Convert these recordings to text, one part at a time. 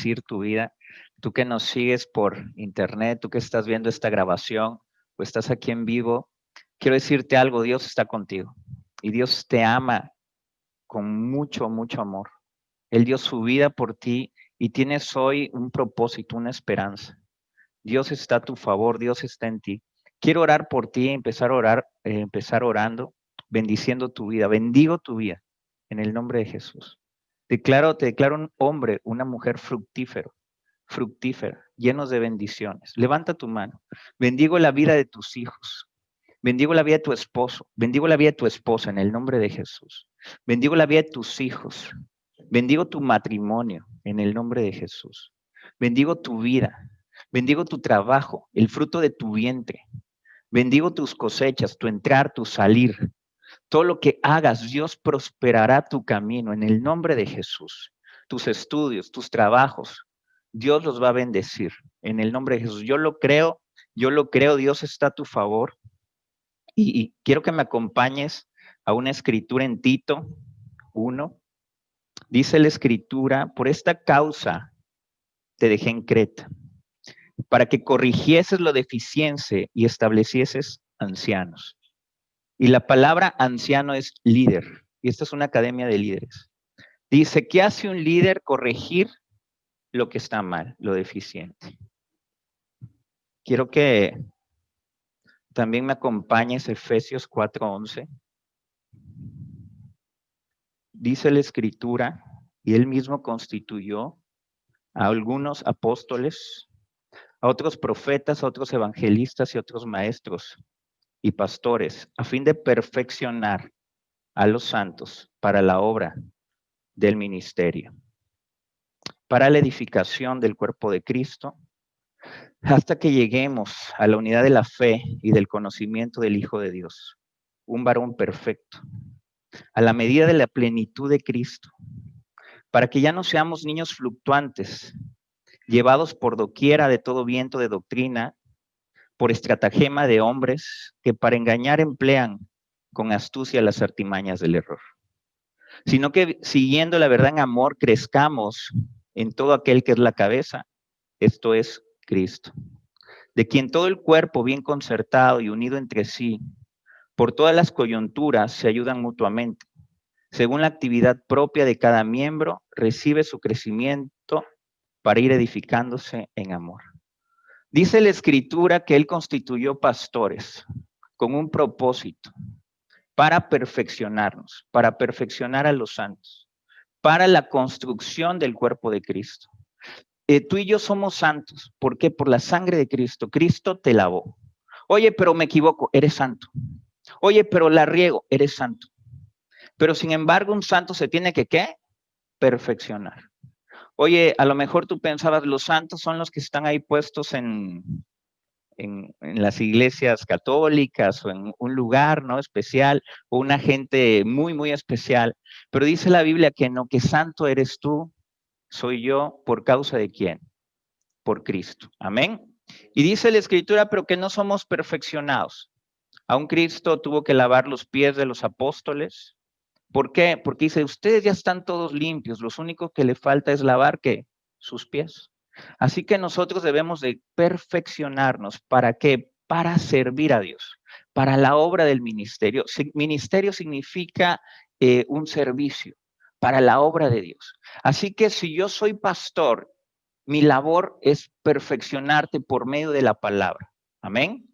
bendecir tu vida. Tú que nos sigues por internet, tú que estás viendo esta grabación o estás aquí en vivo, quiero decirte algo, Dios está contigo y Dios te ama con mucho, mucho amor. Él dio su vida por ti y tienes hoy un propósito, una esperanza. Dios está a tu favor, Dios está en ti. Quiero orar por ti, empezar a orar, empezar orando, bendiciendo tu vida. Bendigo tu vida en el nombre de Jesús. Te declaro un hombre, una mujer fructífera, llenos de bendiciones. Levanta tu mano. Bendigo la vida de tus hijos. Bendigo la vida de tu esposo. Bendigo la vida de tu esposa en el nombre de Jesús. Bendigo la vida de tus hijos. Bendigo tu matrimonio en el nombre de Jesús. Bendigo tu vida. Bendigo tu trabajo, el fruto de tu vientre. Bendigo tus cosechas, tu entrar, tu salir. Todo lo que hagas, Dios prosperará tu camino en el nombre de Jesús. Tus estudios, tus trabajos, Dios los va a bendecir en el nombre de Jesús. Yo lo creo, Dios está a tu favor. Y quiero que me acompañes a una escritura en Tito 1. Dice la escritura, por esta causa te dejé en Creta, para que corrigieses lo deficiente y establecieses ancianos. Y la palabra anciano es líder, y esta es una academia de líderes. Dice, ¿qué hace un líder? Corregir lo que está mal, lo deficiente. Quiero que también me acompañes Efesios 4:11. Dice la escritura, y él mismo constituyó a algunos apóstoles, a otros profetas, a otros evangelistas y otros maestros y pastores, a fin de perfeccionar a los santos para la obra del ministerio, para la edificación del cuerpo de Cristo, hasta que lleguemos a la unidad de la fe y del conocimiento del Hijo de Dios, un varón perfecto, a la medida de la plenitud de Cristo, para que ya no seamos niños fluctuantes, llevados por doquiera de todo viento de doctrina, por estratagema de hombres que para engañar emplean con astucia las artimañas del error, sino que siguiendo la verdad en amor crezcamos en todo aquel que es la cabeza, esto es Cristo, de quien todo el cuerpo bien concertado y unido entre sí, por todas las coyunturas se ayudan mutuamente, según la actividad propia de cada miembro, recibe su crecimiento para ir edificándose en amor. Dice la escritura que él constituyó pastores con un propósito, para perfeccionarnos, para perfeccionar a los santos, para la construcción del cuerpo de Cristo. Tú y yo somos santos. ¿Por qué? Por la sangre de Cristo. Cristo te lavó. Oye, pero me equivoco, eres santo. Oye, pero la riego, eres santo. Pero sin embargo, un santo se tiene que, ¿qué? Perfeccionar. Oye, a lo mejor tú pensabas, los santos son los que están ahí puestos en las iglesias católicas o en un lugar, ¿no? Especial, o una gente muy, muy especial. Pero dice la Biblia que no, que santo eres tú, soy yo, ¿por causa de quién? Por Cristo. Amén. Y dice la escritura, pero que no somos perfeccionados. Aún Cristo tuvo que lavar los pies de los apóstoles. ¿Por qué? Porque dice, ustedes ya están todos limpios, lo único que le falta es lavar, ¿qué? Sus pies. Así que nosotros debemos de perfeccionarnos. ¿Para qué? Para servir a Dios, para la obra del ministerio. Ministerio significa un servicio para la obra de Dios. Así que si yo soy pastor, mi labor es perfeccionarte por medio de la palabra. Amén.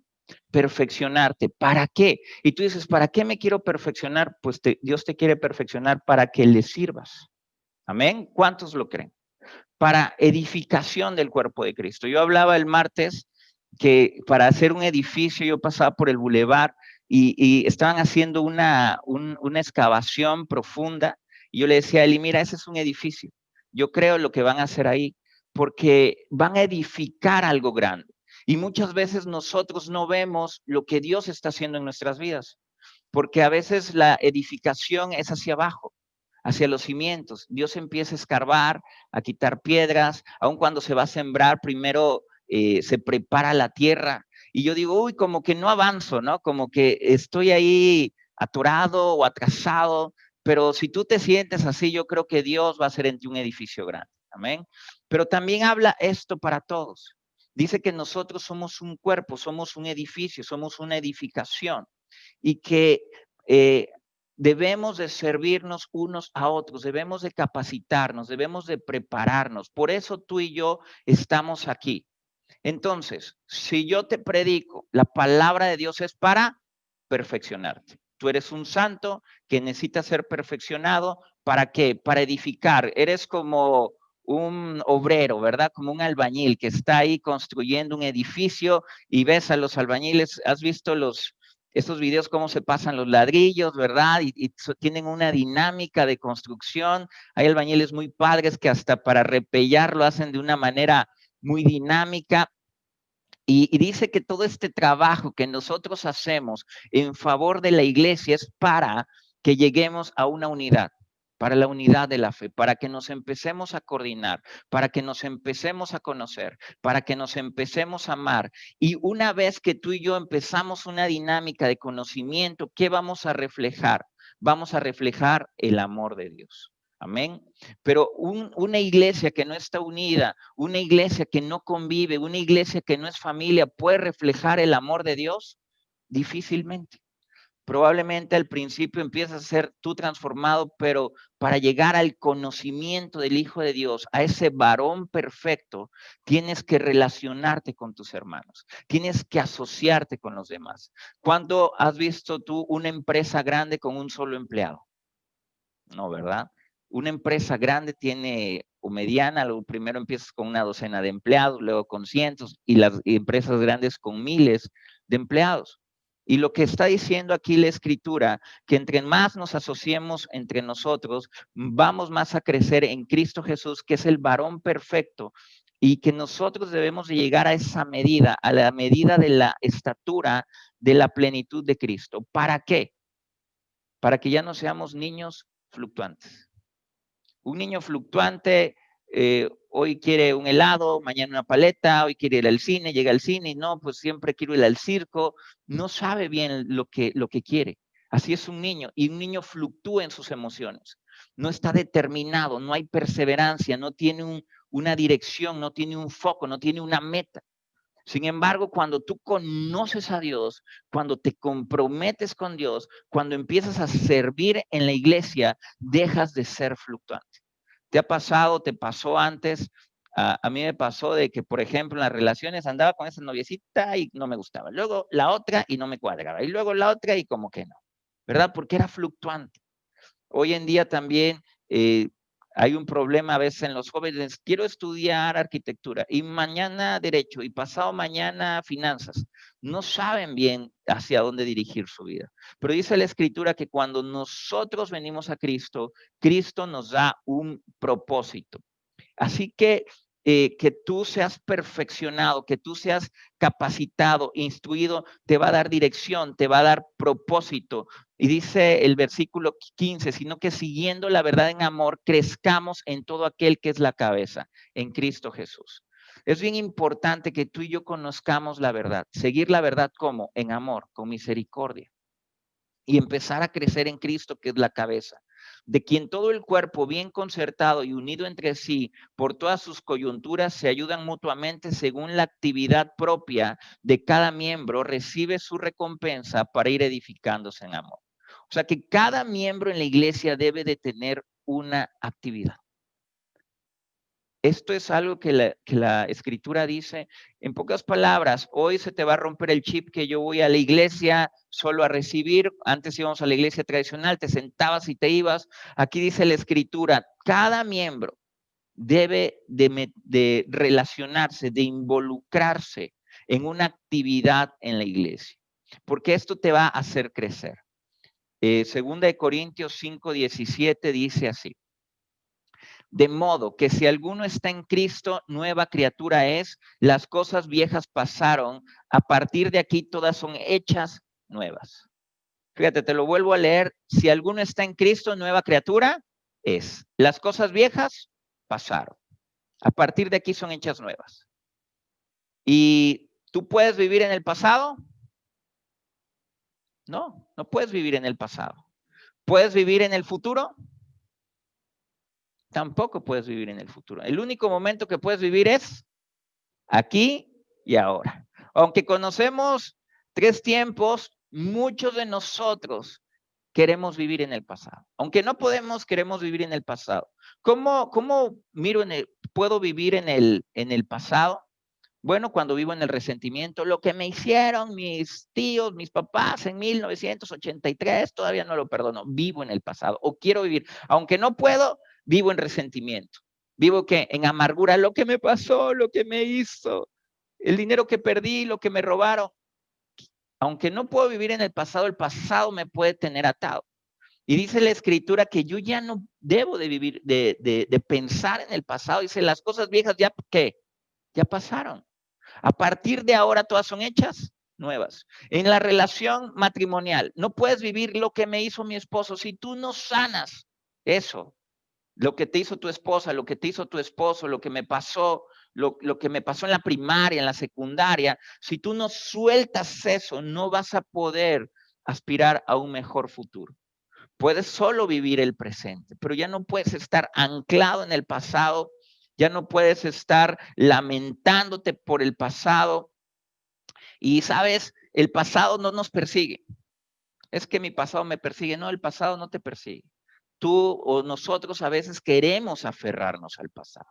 Perfeccionarte. ¿Para qué? Y tú dices, ¿para qué me quiero perfeccionar? Pues Dios te quiere perfeccionar para que le sirvas. Amén. ¿Cuántos lo creen? Para edificación del cuerpo de Cristo. Yo hablaba el martes que para hacer un edificio yo pasaba por el bulevar y estaban haciendo una excavación profunda y yo le decía a Eli, mira, ese es un edificio. Yo creo lo que van a hacer ahí porque van a edificar algo grande. Y muchas veces nosotros no vemos lo que Dios está haciendo en nuestras vidas, porque a veces la edificación es hacia abajo, hacia los cimientos. Dios empieza a escarbar, a quitar piedras, aun cuando se va a sembrar, primero se prepara la tierra. Y yo digo, uy, como que no avanzo, ¿no? Como que estoy ahí atorado o atrasado, pero si tú te sientes así, yo creo que Dios va a hacer en ti un edificio grande. Amén. Pero también habla esto para todos. Dice que nosotros somos un cuerpo, somos un edificio, somos una edificación y que debemos de servirnos unos a otros, debemos de capacitarnos, debemos de prepararnos. Por eso tú y yo estamos aquí. Entonces, si yo te predico, la palabra de Dios es para perfeccionarte. Tú eres un santo que necesita ser perfeccionado. ¿Para qué? Para edificar. Eres como un obrero, ¿verdad? Como un albañil que está ahí construyendo un edificio y ves a los albañiles, has visto estos videos cómo se pasan los ladrillos, ¿verdad? Y tienen una dinámica de construcción. Hay albañiles muy padres que hasta para repellar lo hacen de una manera muy dinámica. Y dice que todo este trabajo que nosotros hacemos en favor de la iglesia es para que lleguemos a una unidad, para la unidad de la fe, para que nos empecemos a coordinar, para que nos empecemos a conocer, para que nos empecemos a amar. Y una vez que tú y yo empezamos una dinámica de conocimiento, ¿qué vamos a reflejar? Vamos a reflejar el amor de Dios. Amén. Pero una iglesia que no está unida, una iglesia que no convive, una iglesia que no es familia, ¿puede reflejar el amor de Dios? Difícilmente. Probablemente al principio empiezas a ser tú transformado, pero para llegar al conocimiento del Hijo de Dios, a ese varón perfecto, tienes que relacionarte con tus hermanos, tienes que asociarte con los demás. ¿Cuándo has visto tú una empresa grande con un solo empleado? No, ¿verdad? Una empresa grande tiene, o mediana, lo primero empiezas con una docena de empleados, luego con cientos, y las empresas grandes con miles de empleados. Y lo que está diciendo aquí la escritura, que entre más nos asociemos entre nosotros, vamos más a crecer en Cristo Jesús, que es el varón perfecto, y que nosotros debemos de llegar a esa medida, a la medida de la estatura de la plenitud de Cristo. ¿Para qué? Para que ya no seamos niños fluctuantes. Un niño fluctuante hoy quiere un helado, mañana una paleta, hoy quiere ir al cine, llega al cine y no, pues siempre quiero ir al circo, no sabe bien lo que quiere. Así es un niño y un niño fluctúa en sus emociones. No está determinado, no hay perseverancia, no tiene una dirección, no tiene un foco, no tiene una meta. Sin embargo, cuando tú conoces a Dios, cuando te comprometes con Dios, cuando empiezas a servir en la iglesia, dejas de ser fluctuante. ¿Te ha pasado? ¿Te pasó antes? A mí me pasó de que, por ejemplo, en las relaciones andaba con esa noviecita y no me gustaba. Luego la otra y no me cuadraba. Y luego la otra y como que no. ¿Verdad? Porque era fluctuante. Hoy en día también hay un problema a veces en los jóvenes. Quiero estudiar arquitectura y mañana derecho y pasado mañana finanzas. No saben bien hacia dónde dirigir su vida. Pero dice la escritura que cuando nosotros venimos a Cristo, Cristo nos da un propósito. Así que tú seas perfeccionado, que tú seas capacitado, instruido, te va a dar dirección, te va a dar propósito. Y dice el versículo 15, sino que siguiendo la verdad en amor, crezcamos en todo aquel que es la cabeza, en Cristo Jesús. Es bien importante que tú y yo conozcamos la verdad. Seguir la verdad ¿cómo? En amor, con misericordia. Y empezar a crecer en Cristo, que es la cabeza, de quien todo el cuerpo bien concertado y unido entre sí por todas sus coyunturas se ayudan mutuamente según la actividad propia de cada miembro, recibe su recompensa para ir edificándose en amor. O sea que cada miembro en la iglesia debe de tener una actividad. Esto es algo que la escritura dice. En pocas palabras, hoy se te va a romper el chip que yo voy a la iglesia solo a recibir. Antes íbamos a la iglesia tradicional, te sentabas y te ibas. Aquí dice la escritura, cada miembro debe de relacionarse, de involucrarse en una actividad en la iglesia, porque esto te va a hacer crecer. Segunda de Corintios 5:17 dice así. De modo que si alguno está en Cristo, nueva criatura es, las cosas viejas pasaron, a partir de aquí todas son hechas nuevas. Fíjate, te lo vuelvo a leer, si alguno está en Cristo, nueva criatura es, las cosas viejas pasaron, a partir de aquí son hechas nuevas. ¿Y tú puedes vivir en el pasado? No, no puedes vivir en el pasado. ¿Puedes vivir en el futuro? Tampoco puedes vivir en el futuro. El único momento que puedes vivir es aquí y ahora. Aunque conocemos 3 tiempos, muchos de nosotros queremos vivir en el pasado. Aunque no podemos, queremos vivir en el pasado. ¿Cómo miro puedo vivir en el pasado? Bueno, cuando vivo en el resentimiento, lo que me hicieron mis tíos, mis papás en 1983, todavía no lo perdono. Vivo en el pasado o quiero vivir. Aunque no puedo, vivo en resentimiento. Vivo que en amargura, lo que me pasó, lo que me hizo, el dinero que perdí, lo que me robaron. Aunque no puedo vivir en el pasado me puede tener atado. Y dice la escritura que yo ya no debo de vivir, de pensar en el pasado. Dice, las cosas viejas ya, ¿qué? Ya pasaron. A partir de ahora todas son hechas nuevas. En la relación matrimonial, no puedes vivir lo que me hizo mi esposo. Si tú no sanas eso, lo que te hizo tu esposa, lo que te hizo tu esposo, lo que me pasó, lo que me pasó en la primaria, en la secundaria, si tú no sueltas eso, no vas a poder aspirar a un mejor futuro. Puedes solo vivir el presente, pero ya no puedes estar anclado en el pasado, ya no puedes estar lamentándote por el pasado. Y sabes, el pasado no nos persigue. Es que mi pasado me persigue. No, el pasado no te persigue. Tú o nosotros a veces queremos aferrarnos al pasado.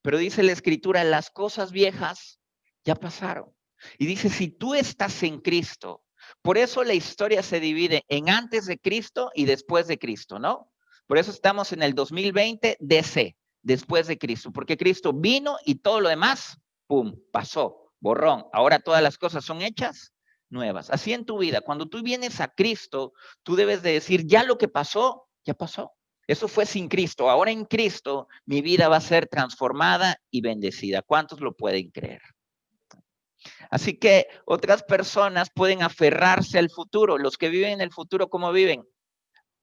Pero dice la escritura, las cosas viejas ya pasaron. Y dice, si tú estás en Cristo, por eso la historia se divide en antes de Cristo y después de Cristo, ¿no? Por eso estamos en el 2020 DC, después de Cristo, porque Cristo vino y todo lo demás, pum, pasó, borrón. Ahora todas las cosas son hechas nuevas. Así en tu vida, cuando tú vienes a Cristo, tú debes de decir, ya lo que pasó, ya pasó. Eso fue sin Cristo. Ahora en Cristo mi vida va a ser transformada y bendecida. ¿Cuántos lo pueden creer? Así que otras personas pueden aferrarse al futuro. Los que viven en el futuro, ¿cómo viven?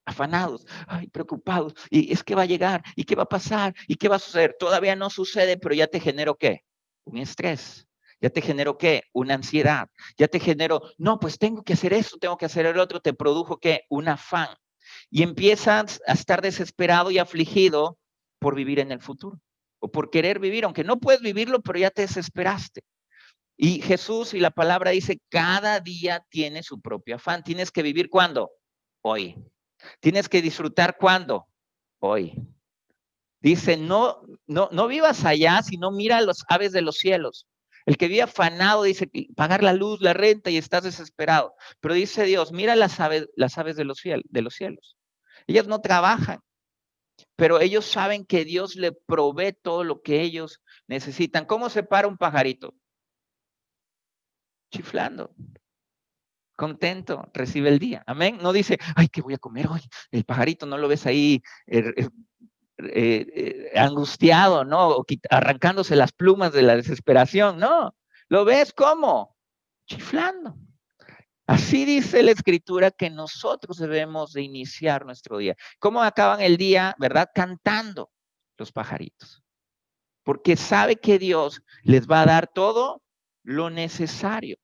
Afanados, ay, preocupados. Y es que va a llegar, y qué va a pasar, y qué va a suceder. Todavía no sucede, pero ya te generó ¿qué? Un estrés. Ya te generó ¿qué? Una ansiedad. Ya te generó, no, pues tengo que hacer esto, tengo que hacer el otro. Te produjo ¿qué? Un afán. Y empiezas a estar desesperado y afligido por vivir en el futuro o por querer vivir, aunque no puedes vivirlo, pero ya te desesperaste. Y Jesús y la palabra dice, cada día tiene su propio afán. Tienes que vivir ¿cuándo? Hoy. Tienes que disfrutar ¿cuándo? Hoy. Dice, no vivas allá, sino mira a los aves de los cielos. El que vive afanado dice pagar la luz, la renta y estás desesperado. Pero dice Dios, mira las aves de los cielos. Ellas no trabajan, pero ellos saben que Dios le provee todo lo que ellos necesitan. ¿Cómo se para un pajarito? Chiflando, contento, recibe el día. Amén. No dice, ay, ¿qué voy a comer hoy? El pajarito no lo ves ahí angustiado, ¿no? O arrancándose las plumas de la desesperación. No, lo ves como chiflando. Así dice la escritura que nosotros debemos de iniciar nuestro día. ¿Cómo acaban el día, verdad? Cantando los pajaritos. Porque sabe que Dios les va a dar todo lo necesario.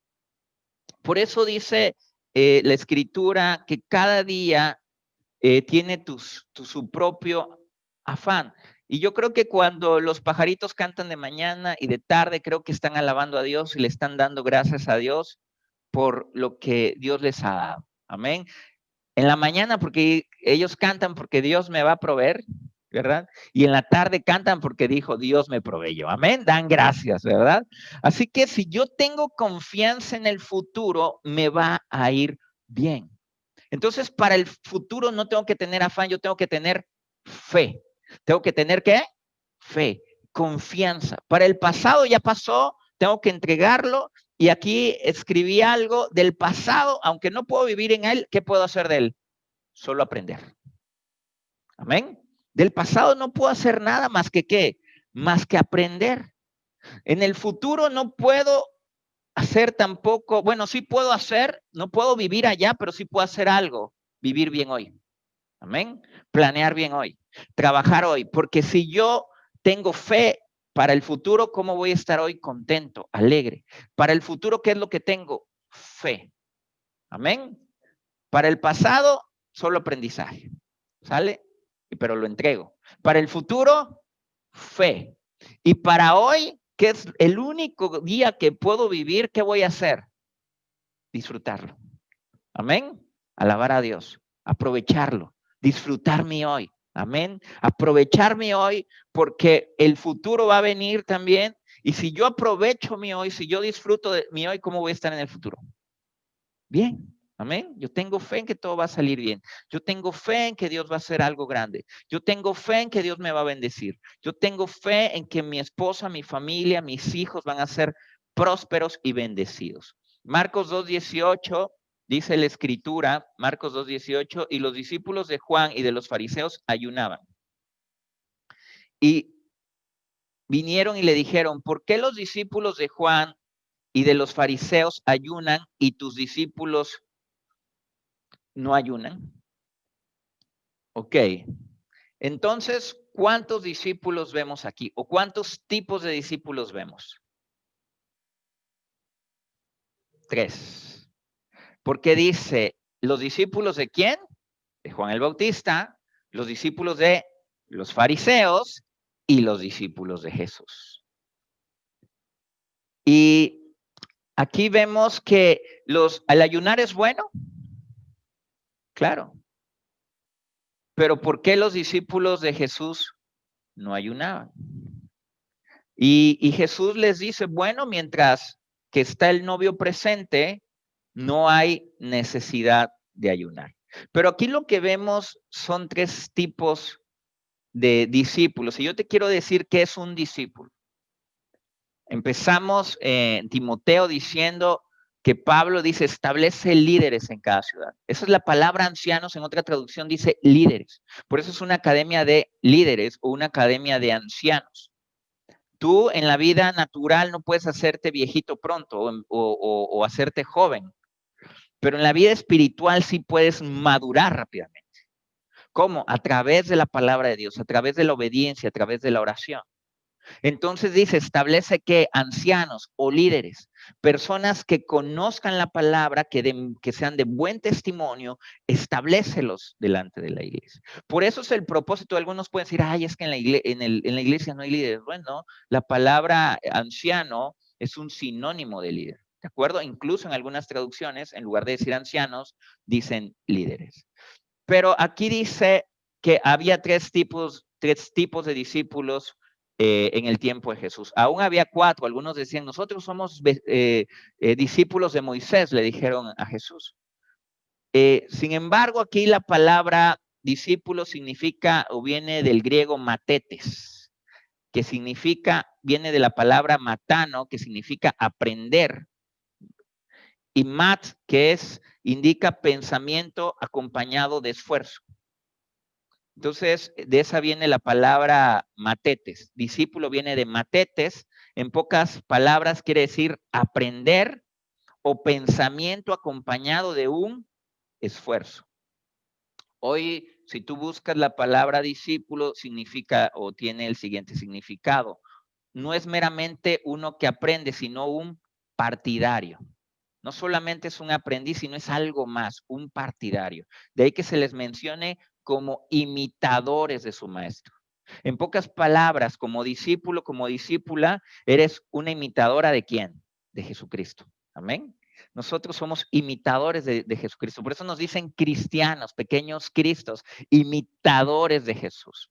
Por eso dice la escritura que cada día tiene su propio afán. Y yo creo que cuando los pajaritos cantan de mañana y de tarde, creo que están alabando a Dios y le están dando gracias a Dios por lo que Dios les ha dado. Amén. En la mañana porque ellos cantan porque Dios me va a proveer, ¿verdad? Y en la tarde cantan porque dijo Dios me proveyó. Amén, dan gracias, ¿verdad? Así que si yo tengo confianza en el futuro, me va a ir bien. Entonces, para el futuro no tengo que tener afán, yo tengo que tener fe. ¿Tengo que tener qué? Fe, confianza. Para el pasado ya pasó, tengo que entregarlo. Y aquí escribí algo del pasado, aunque no puedo vivir en él, ¿qué puedo hacer de él? Solo aprender. Amén. Del pasado no puedo hacer nada más que qué, más que aprender. En el futuro no puedo hacer tampoco, bueno, sí puedo hacer, no puedo vivir allá, pero sí puedo hacer algo, vivir bien hoy. Amén. Planear bien hoy, trabajar hoy, porque si yo tengo fe para el futuro, ¿cómo voy a estar hoy contento, alegre? Para el futuro, ¿qué es lo que tengo? Fe. Amén. Para el pasado, solo aprendizaje. ¿Sale? pero lo entrego. Para el futuro, fe. Y para hoy, que es el único día que puedo vivir, ¿qué voy a hacer? Disfrutarlo. Amén. Alabar a Dios, aprovecharlo, disfrutar mi hoy. Amén. Aprovechar mi hoy porque el futuro va a venir también. Y si yo aprovecho mi hoy, si yo disfruto de mi hoy, ¿cómo voy a estar en el futuro? Bien. Amén. Yo tengo fe en que todo va a salir bien. Yo tengo fe en que Dios va a hacer algo grande. Yo tengo fe en que Dios me va a bendecir. Yo tengo fe en que mi esposa, mi familia, mis hijos van a ser prósperos y bendecidos. Marcos 2:18 dice la escritura, Marcos 2:18, y los discípulos de Juan y de los fariseos ayunaban. Y vinieron y le dijeron, ¿por qué los discípulos de Juan y de los fariseos ayunan y tus discípulos no ayunan? Ok. Entonces, ¿cuántos discípulos vemos aquí? ¿O cuántos tipos de discípulos vemos? 3. Porque dice, ¿los discípulos de quién? De Juan el Bautista, los discípulos de los fariseos y los discípulos de Jesús. Y aquí vemos que el ayunar es bueno. Claro. Pero ¿por qué los discípulos de Jesús no ayunaban? Y Jesús les dice, bueno, mientras que está el novio presente, no hay necesidad de ayunar. Pero aquí lo que vemos son 3 tipos de discípulos. Y yo te quiero decir qué es un discípulo. Empezamos en Timoteo diciendo que Pablo dice, establece líderes en cada ciudad. Esa es la palabra ancianos, en otra traducción dice líderes. Por eso es una academia de líderes o una academia de ancianos. Tú en la vida natural no puedes hacerte viejito pronto o hacerte joven, pero en la vida espiritual sí puedes madurar rápidamente. ¿Cómo? A través de la palabra de Dios, a través de la obediencia, a través de la oración. Entonces dice, establece que ancianos o líderes, personas que conozcan la palabra, que sean de buen testimonio, establécelos delante de la iglesia. Por eso es el propósito. Algunos pueden decir, ay, es que en la iglesia no hay líderes. Bueno, la palabra anciano es un sinónimo de líder, ¿de acuerdo? Incluso en algunas traducciones, en lugar de decir ancianos, dicen líderes. Pero aquí dice que había 3 tipos de discípulos en el tiempo de Jesús. Aún había 4, algunos decían, nosotros somos discípulos de Moisés, le dijeron a Jesús. Sin embargo, aquí la palabra discípulo significa o viene del griego matetes, que viene de la palabra matano, que significa aprender, y mat, que indica pensamiento acompañado de esfuerzo. Entonces, de esa viene la palabra matetes. Discípulo viene de matetes. En pocas palabras quiere decir aprender o pensamiento acompañado de un esfuerzo. Hoy, si tú buscas la palabra discípulo, significa o tiene el siguiente significado. No es meramente uno que aprende, sino un partidario. No solamente es un aprendiz, sino es algo más, un partidario. De ahí que se les mencione como imitadores de su maestro. En pocas palabras, como discípulo, como discípula, eres una imitadora ¿de quién? De Jesucristo. Amén. Nosotros somos imitadores de Jesucristo. Por eso nos dicen cristianos, pequeños cristos, imitadores de Jesús.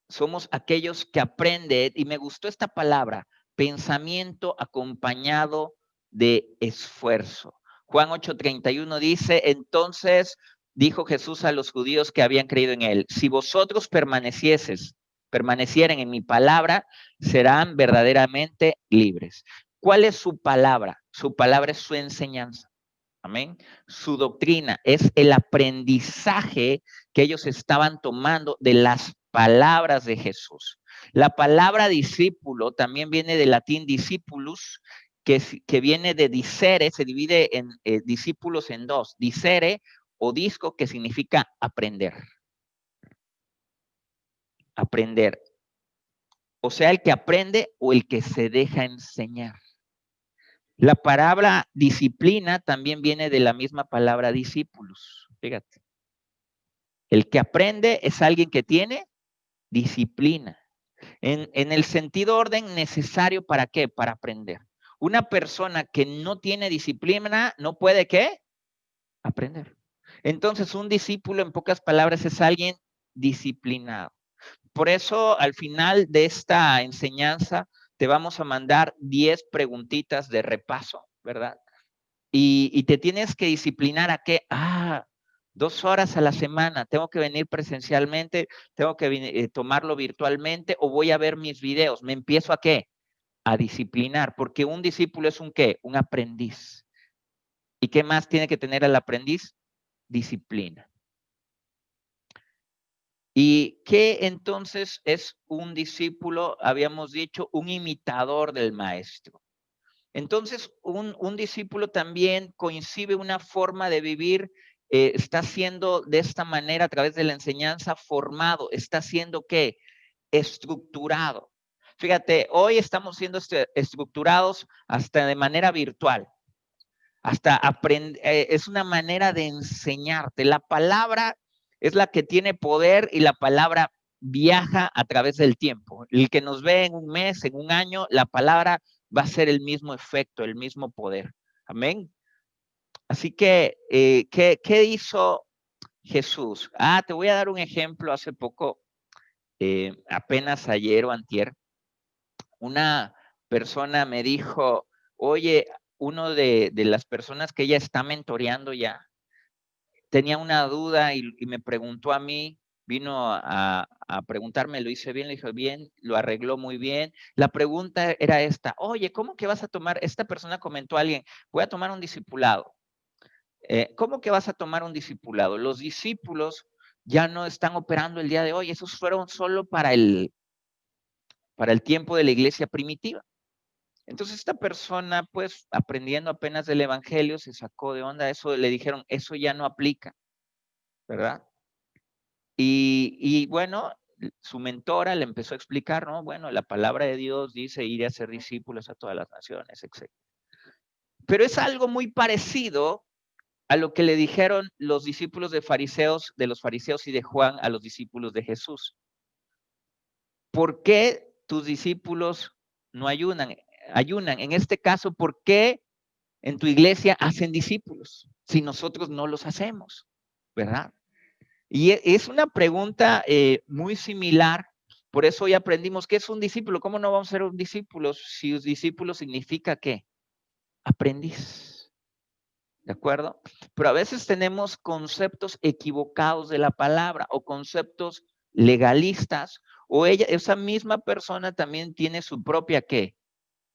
Somos aquellos que aprenden, y me gustó esta palabra, pensamiento acompañado de esfuerzo. Juan 8:31 dice, entonces dijo Jesús a los judíos que habían creído en él, si vosotros permanecieran en mi palabra, serán verdaderamente libres. ¿Cuál es su palabra? Su palabra es su enseñanza. Amén. Su doctrina es el aprendizaje que ellos estaban tomando de las palabras de Jesús. La palabra discípulo también viene del latín discipulus, que viene de discere, se divide en discípulos en 2. Discere o disco, que significa aprender. Aprender. O sea, el que aprende o el que se deja enseñar. La palabra disciplina también viene de la misma palabra discípulos. Fíjate. El que aprende es alguien que tiene disciplina. En el sentido orden necesario, ¿para qué? Para aprender. Una persona que no tiene disciplina no puede, ¿qué? Aprender. Entonces, un discípulo, en pocas palabras, es alguien disciplinado. Por eso, al final de esta enseñanza, te vamos a mandar 10 preguntitas de repaso, ¿verdad? Y te tienes que disciplinar a qué? 2 horas a la semana, tengo que venir presencialmente, tengo que tomarlo virtualmente o voy a ver mis videos. ¿Me empiezo a qué? A disciplinar, porque un discípulo es un qué? Un aprendiz. ¿Y qué más tiene que tener el aprendiz? Disciplina. ¿Y qué entonces es un discípulo? Habíamos dicho, un imitador del maestro. Entonces, un discípulo también concibe una forma de vivir, está siendo de esta manera a través de la enseñanza formado, está siendo ¿qué? Estructurado. Fíjate, hoy estamos siendo estructurados hasta de manera virtual, hasta es una manera de enseñarte. La palabra es la que tiene poder y la palabra viaja a través del tiempo. El que nos ve en un mes, en un año, la palabra va a ser el mismo efecto, el mismo poder. Amén. Así que, ¿qué hizo Jesús? Te voy a dar un ejemplo. Hace poco, apenas ayer o antier, una persona me dijo, oye, uno de las personas que ella está mentoreando ya, tenía una duda y me preguntó a mí, vino a preguntarme, lo hice bien, le dije bien, lo arregló muy bien. La pregunta era esta, oye, ¿cómo que vas a tomar? Esta persona comentó a alguien, voy a tomar un discipulado. ¿Cómo que vas a tomar un discipulado? Los discípulos ya no están operando el día de hoy, esos fueron solo para el tiempo de la iglesia primitiva. Entonces esta persona, pues aprendiendo apenas del evangelio, se sacó de onda, eso le dijeron, eso ya no aplica, ¿verdad? Y bueno, su mentora le empezó a explicar, ¿no? Bueno, la palabra de Dios dice ir a ser discípulos a todas las naciones, etc. Pero es algo muy parecido a lo que le dijeron los discípulos de los fariseos y de Juan a los discípulos de Jesús. ¿Por qué tus discípulos no ayunan? Ayunan. En este caso, ¿por qué en tu iglesia hacen discípulos si nosotros no los hacemos? ¿Verdad? Y es una pregunta muy similar. Por eso hoy aprendimos qué es un discípulo. ¿Cómo no vamos a ser un discípulo si un discípulo significa qué? Aprendiz. ¿De acuerdo? Pero a veces tenemos conceptos equivocados de la palabra o conceptos legalistas, o esa misma persona también tiene su propia ¿qué?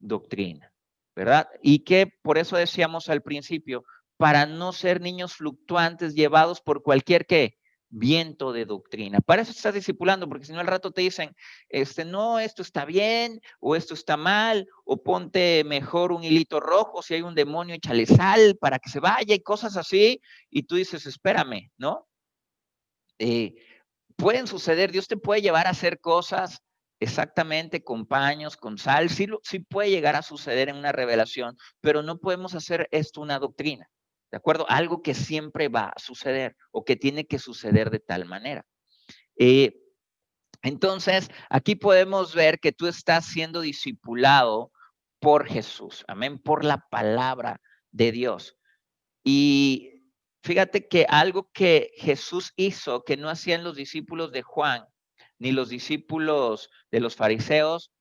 Doctrina, ¿verdad? Y que por eso decíamos al principio, para no ser niños fluctuantes llevados por cualquier ¿qué? Viento de doctrina. Para eso estás discipulando, porque si no al rato te dicen, no, esto está bien, o esto está mal, o ponte mejor un hilito rojo, si hay un demonio, échale sal para que se vaya y cosas así, y tú dices, espérame, ¿no? Pueden suceder, Dios te puede llevar a hacer cosas exactamente con paños, con sal, sí puede llegar a suceder en una revelación, pero no podemos hacer esto una doctrina, ¿de acuerdo? Algo que siempre va a suceder o que tiene que suceder de tal manera. Entonces, aquí podemos ver que tú estás siendo discipulado por Jesús, amén, por la palabra de Dios. Y fíjate que algo que Jesús hizo, que no hacían los discípulos de Juan, ni los discípulos de los fariseos,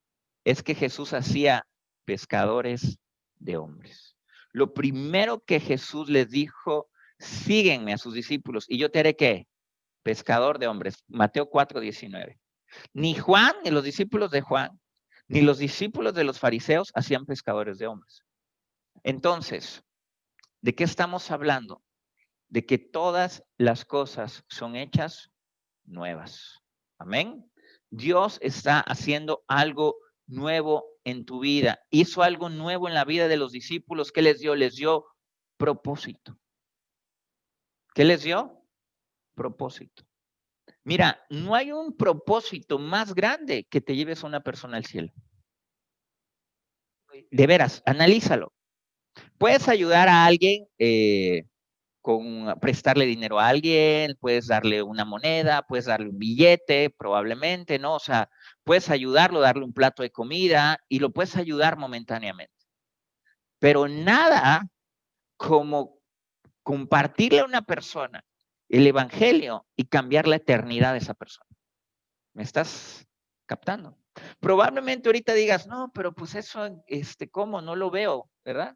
es que Jesús hacía pescadores de hombres. Lo primero que Jesús les dijo, síguenme a sus discípulos y yo te haré ¿qué? Pescador de hombres. Mateo 4:19. Ni Juan, ni los discípulos de Juan, ni los discípulos de los fariseos hacían pescadores de hombres. Entonces, ¿de qué estamos hablando? De que todas las cosas son hechas nuevas. Amén. Dios está haciendo algo nuevo en tu vida. Hizo algo nuevo en la vida de los discípulos. ¿Qué les dio? Les dio propósito. ¿Qué les dio? Propósito. Mira, no hay un propósito más grande que te lleves a una persona al cielo. De veras, analízalo. Puedes ayudar a alguien prestarle dinero a alguien, puedes darle una moneda, puedes darle un billete, probablemente, ¿no? O sea, puedes ayudarlo, darle un plato de comida y lo puedes ayudar momentáneamente. Pero nada como compartirle a una persona el evangelio y cambiar la eternidad de esa persona. ¿Me estás captando? Probablemente ahorita digas, no, pero pues eso, ¿cómo? No lo veo, ¿verdad?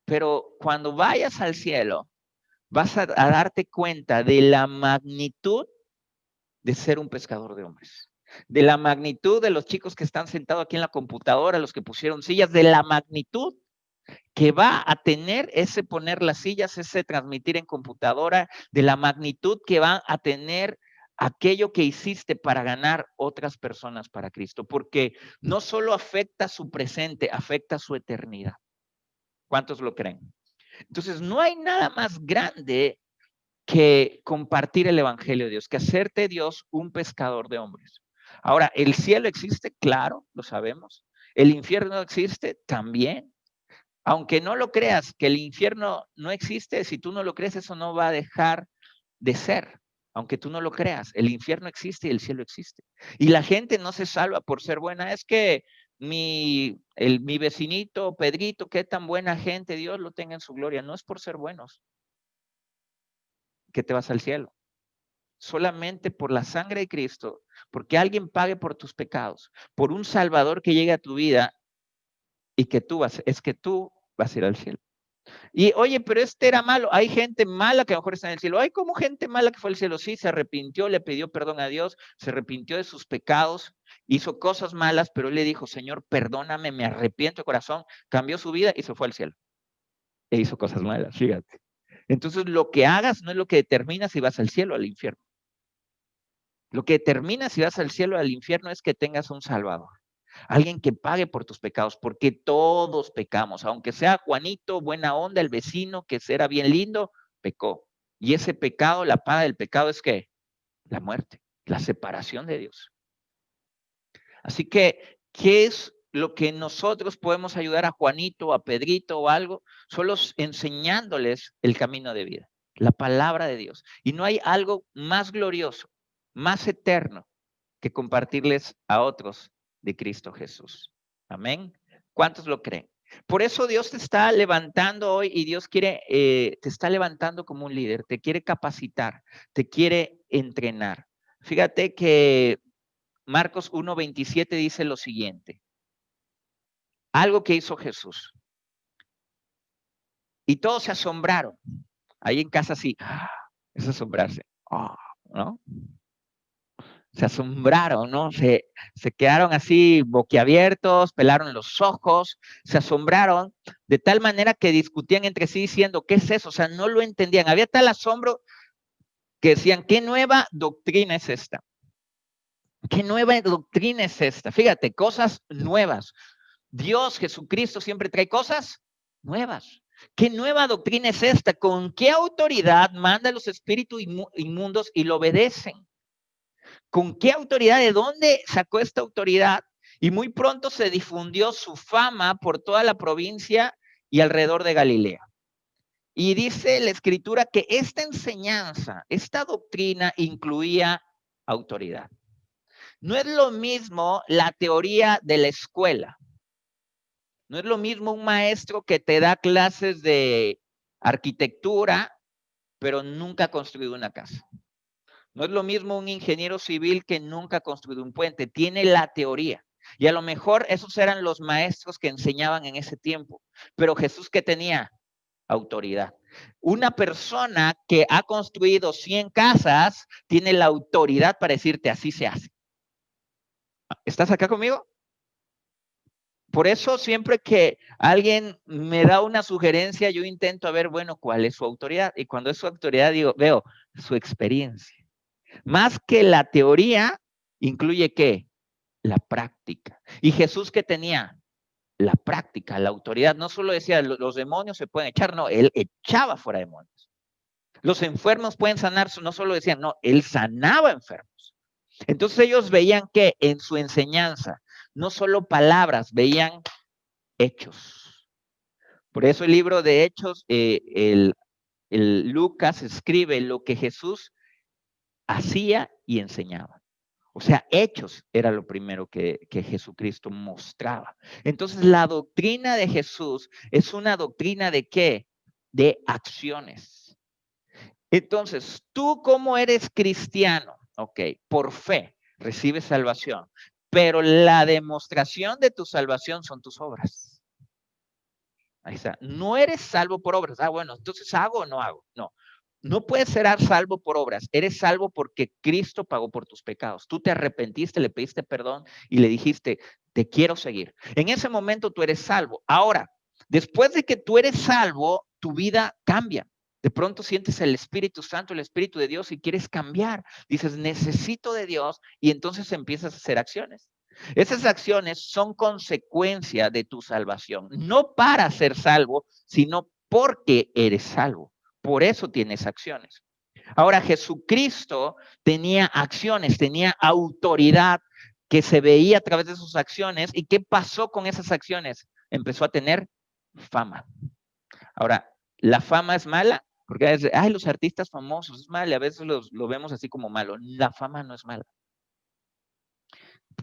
Pero cuando vayas al cielo, vas a darte cuenta de la magnitud de ser un pescador de hombres, de la magnitud de los chicos que están sentados aquí en la computadora, los que pusieron sillas, de la magnitud que va a tener ese poner las sillas, ese transmitir en computadora, de la magnitud que va a tener aquello que hiciste para ganar otras personas para Cristo, porque no solo afecta su presente, afecta su eternidad. ¿Cuántos lo creen? Entonces, no hay nada más grande que compartir el evangelio de Dios, que hacerte Dios un pescador de hombres. Ahora, ¿el cielo existe? Claro, lo sabemos. ¿El infierno existe? También. Aunque no lo creas, que el infierno no existe, si tú no lo crees, eso no va a dejar de ser. Aunque tú no lo creas, el infierno existe y el cielo existe. Y la gente no se salva por ser buena. Es que mi vecinito, Pedrito, qué tan buena gente, Dios lo tenga en su gloria. No es por ser buenos que te vas al cielo. Solamente por la sangre de Cristo, porque alguien pague por tus pecados, por un Salvador que llegue a tu vida y que tú vas a ir al cielo. Y oye, pero era malo. Hay gente mala que a lo mejor está en el cielo. Hay como gente mala que fue al cielo. Sí, se arrepintió, le pidió perdón a Dios, se arrepintió de sus pecados, hizo cosas malas, pero él le dijo, Señor, perdóname, me arrepiento de corazón. Cambió su vida y se fue al cielo. E hizo cosas malas, fíjate. Entonces, lo que hagas no es lo que determina si vas al cielo o al infierno. Lo que determina si vas al cielo o al infierno es que tengas un Salvador. Alguien que pague por tus pecados, porque todos pecamos, aunque sea Juanito, buena onda, el vecino que era bien lindo, pecó. Y ese pecado, la paga del pecado es ¿qué? La muerte, la separación de Dios. Así que, ¿qué es lo que nosotros podemos ayudar a Juanito, a Pedrito o algo? Solo enseñándoles el camino de vida, la palabra de Dios. Y no hay algo más glorioso, más eterno que compartirles a otros de Cristo Jesús. Amén. ¿Cuántos lo creen? Por eso Dios te está levantando hoy y Dios te está levantando como un líder, te quiere capacitar, te quiere entrenar. Fíjate que Marcos 1:27 dice lo siguiente. Algo que hizo Jesús. Y todos se asombraron. Ahí en casa sí, es asombrarse. ¿No? Se asombraron, ¿no? Se quedaron así boquiabiertos, pelaron los ojos, se asombraron de tal manera que discutían entre sí diciendo, ¿qué es eso? O sea, no lo entendían. Había tal asombro que decían, ¿qué nueva doctrina es esta? ¿Qué nueva doctrina es esta? Fíjate, cosas nuevas. Dios, Jesucristo, siempre trae cosas nuevas. ¿Qué nueva doctrina es esta? ¿Con qué autoridad manda los espíritus inmundos y lo obedecen? ¿Con qué autoridad? ¿De dónde sacó esta autoridad? Y muy pronto se difundió su fama por toda la provincia y alrededor de Galilea. Y dice la escritura que esta enseñanza, esta doctrina incluía autoridad. No es lo mismo la teoría de la escuela. No es lo mismo un maestro que te da clases de arquitectura, pero nunca ha construido una casa. No es lo mismo un ingeniero civil que nunca ha construido un puente, tiene la teoría. Y a lo mejor esos eran los maestros que enseñaban en ese tiempo. Pero Jesús, ¿qué tenía? Autoridad. Una persona que ha construido 100 casas tiene la autoridad para decirte así se hace. ¿Estás acá conmigo? Por eso siempre que alguien me da una sugerencia, yo intento ver, bueno, ¿cuál es su autoridad? Y cuando es su autoridad, veo su experiencia. Más que la teoría, incluye ¿qué? La práctica. Y Jesús, ¿qué tenía? La práctica, la autoridad. No solo decía, los demonios se pueden echar, no, él echaba fuera demonios. Los enfermos pueden sanar, no solo decían, no, él sanaba enfermos. Entonces ellos veían que en su enseñanza, no solo palabras, veían hechos. Por eso el libro de Hechos, el Lucas escribe lo que Jesús hacía y enseñaba. O sea, hechos era lo primero que Jesucristo mostraba. Entonces, la doctrina de Jesús es una doctrina ¿de qué? De acciones. Entonces, tú como eres cristiano, ok, por fe recibes salvación, pero la demostración de tu salvación son tus obras. Ahí está. No eres salvo por obras. Ah, bueno, entonces ¿hago o no hago? No. No puedes ser salvo por obras. Eres salvo porque Cristo pagó por tus pecados. Tú te arrepentiste, le pediste perdón y le dijiste, te quiero seguir. En ese momento tú eres salvo. Ahora, después de que tú eres salvo, tu vida cambia. De pronto sientes el Espíritu Santo, el Espíritu de Dios y quieres cambiar. Dices, necesito de Dios y entonces empiezas a hacer acciones. Esas acciones son consecuencia de tu salvación, no para ser salvo, sino porque eres salvo. Por eso tienes acciones. Ahora, Jesucristo tenía acciones, tenía autoridad que se veía a través de sus acciones. ¿Y qué pasó con esas acciones? Empezó a tener fama. Ahora, ¿la fama es mala? Porque a veces, ay, los artistas famosos es malo, y a veces lo vemos así como malo. La fama no es mala.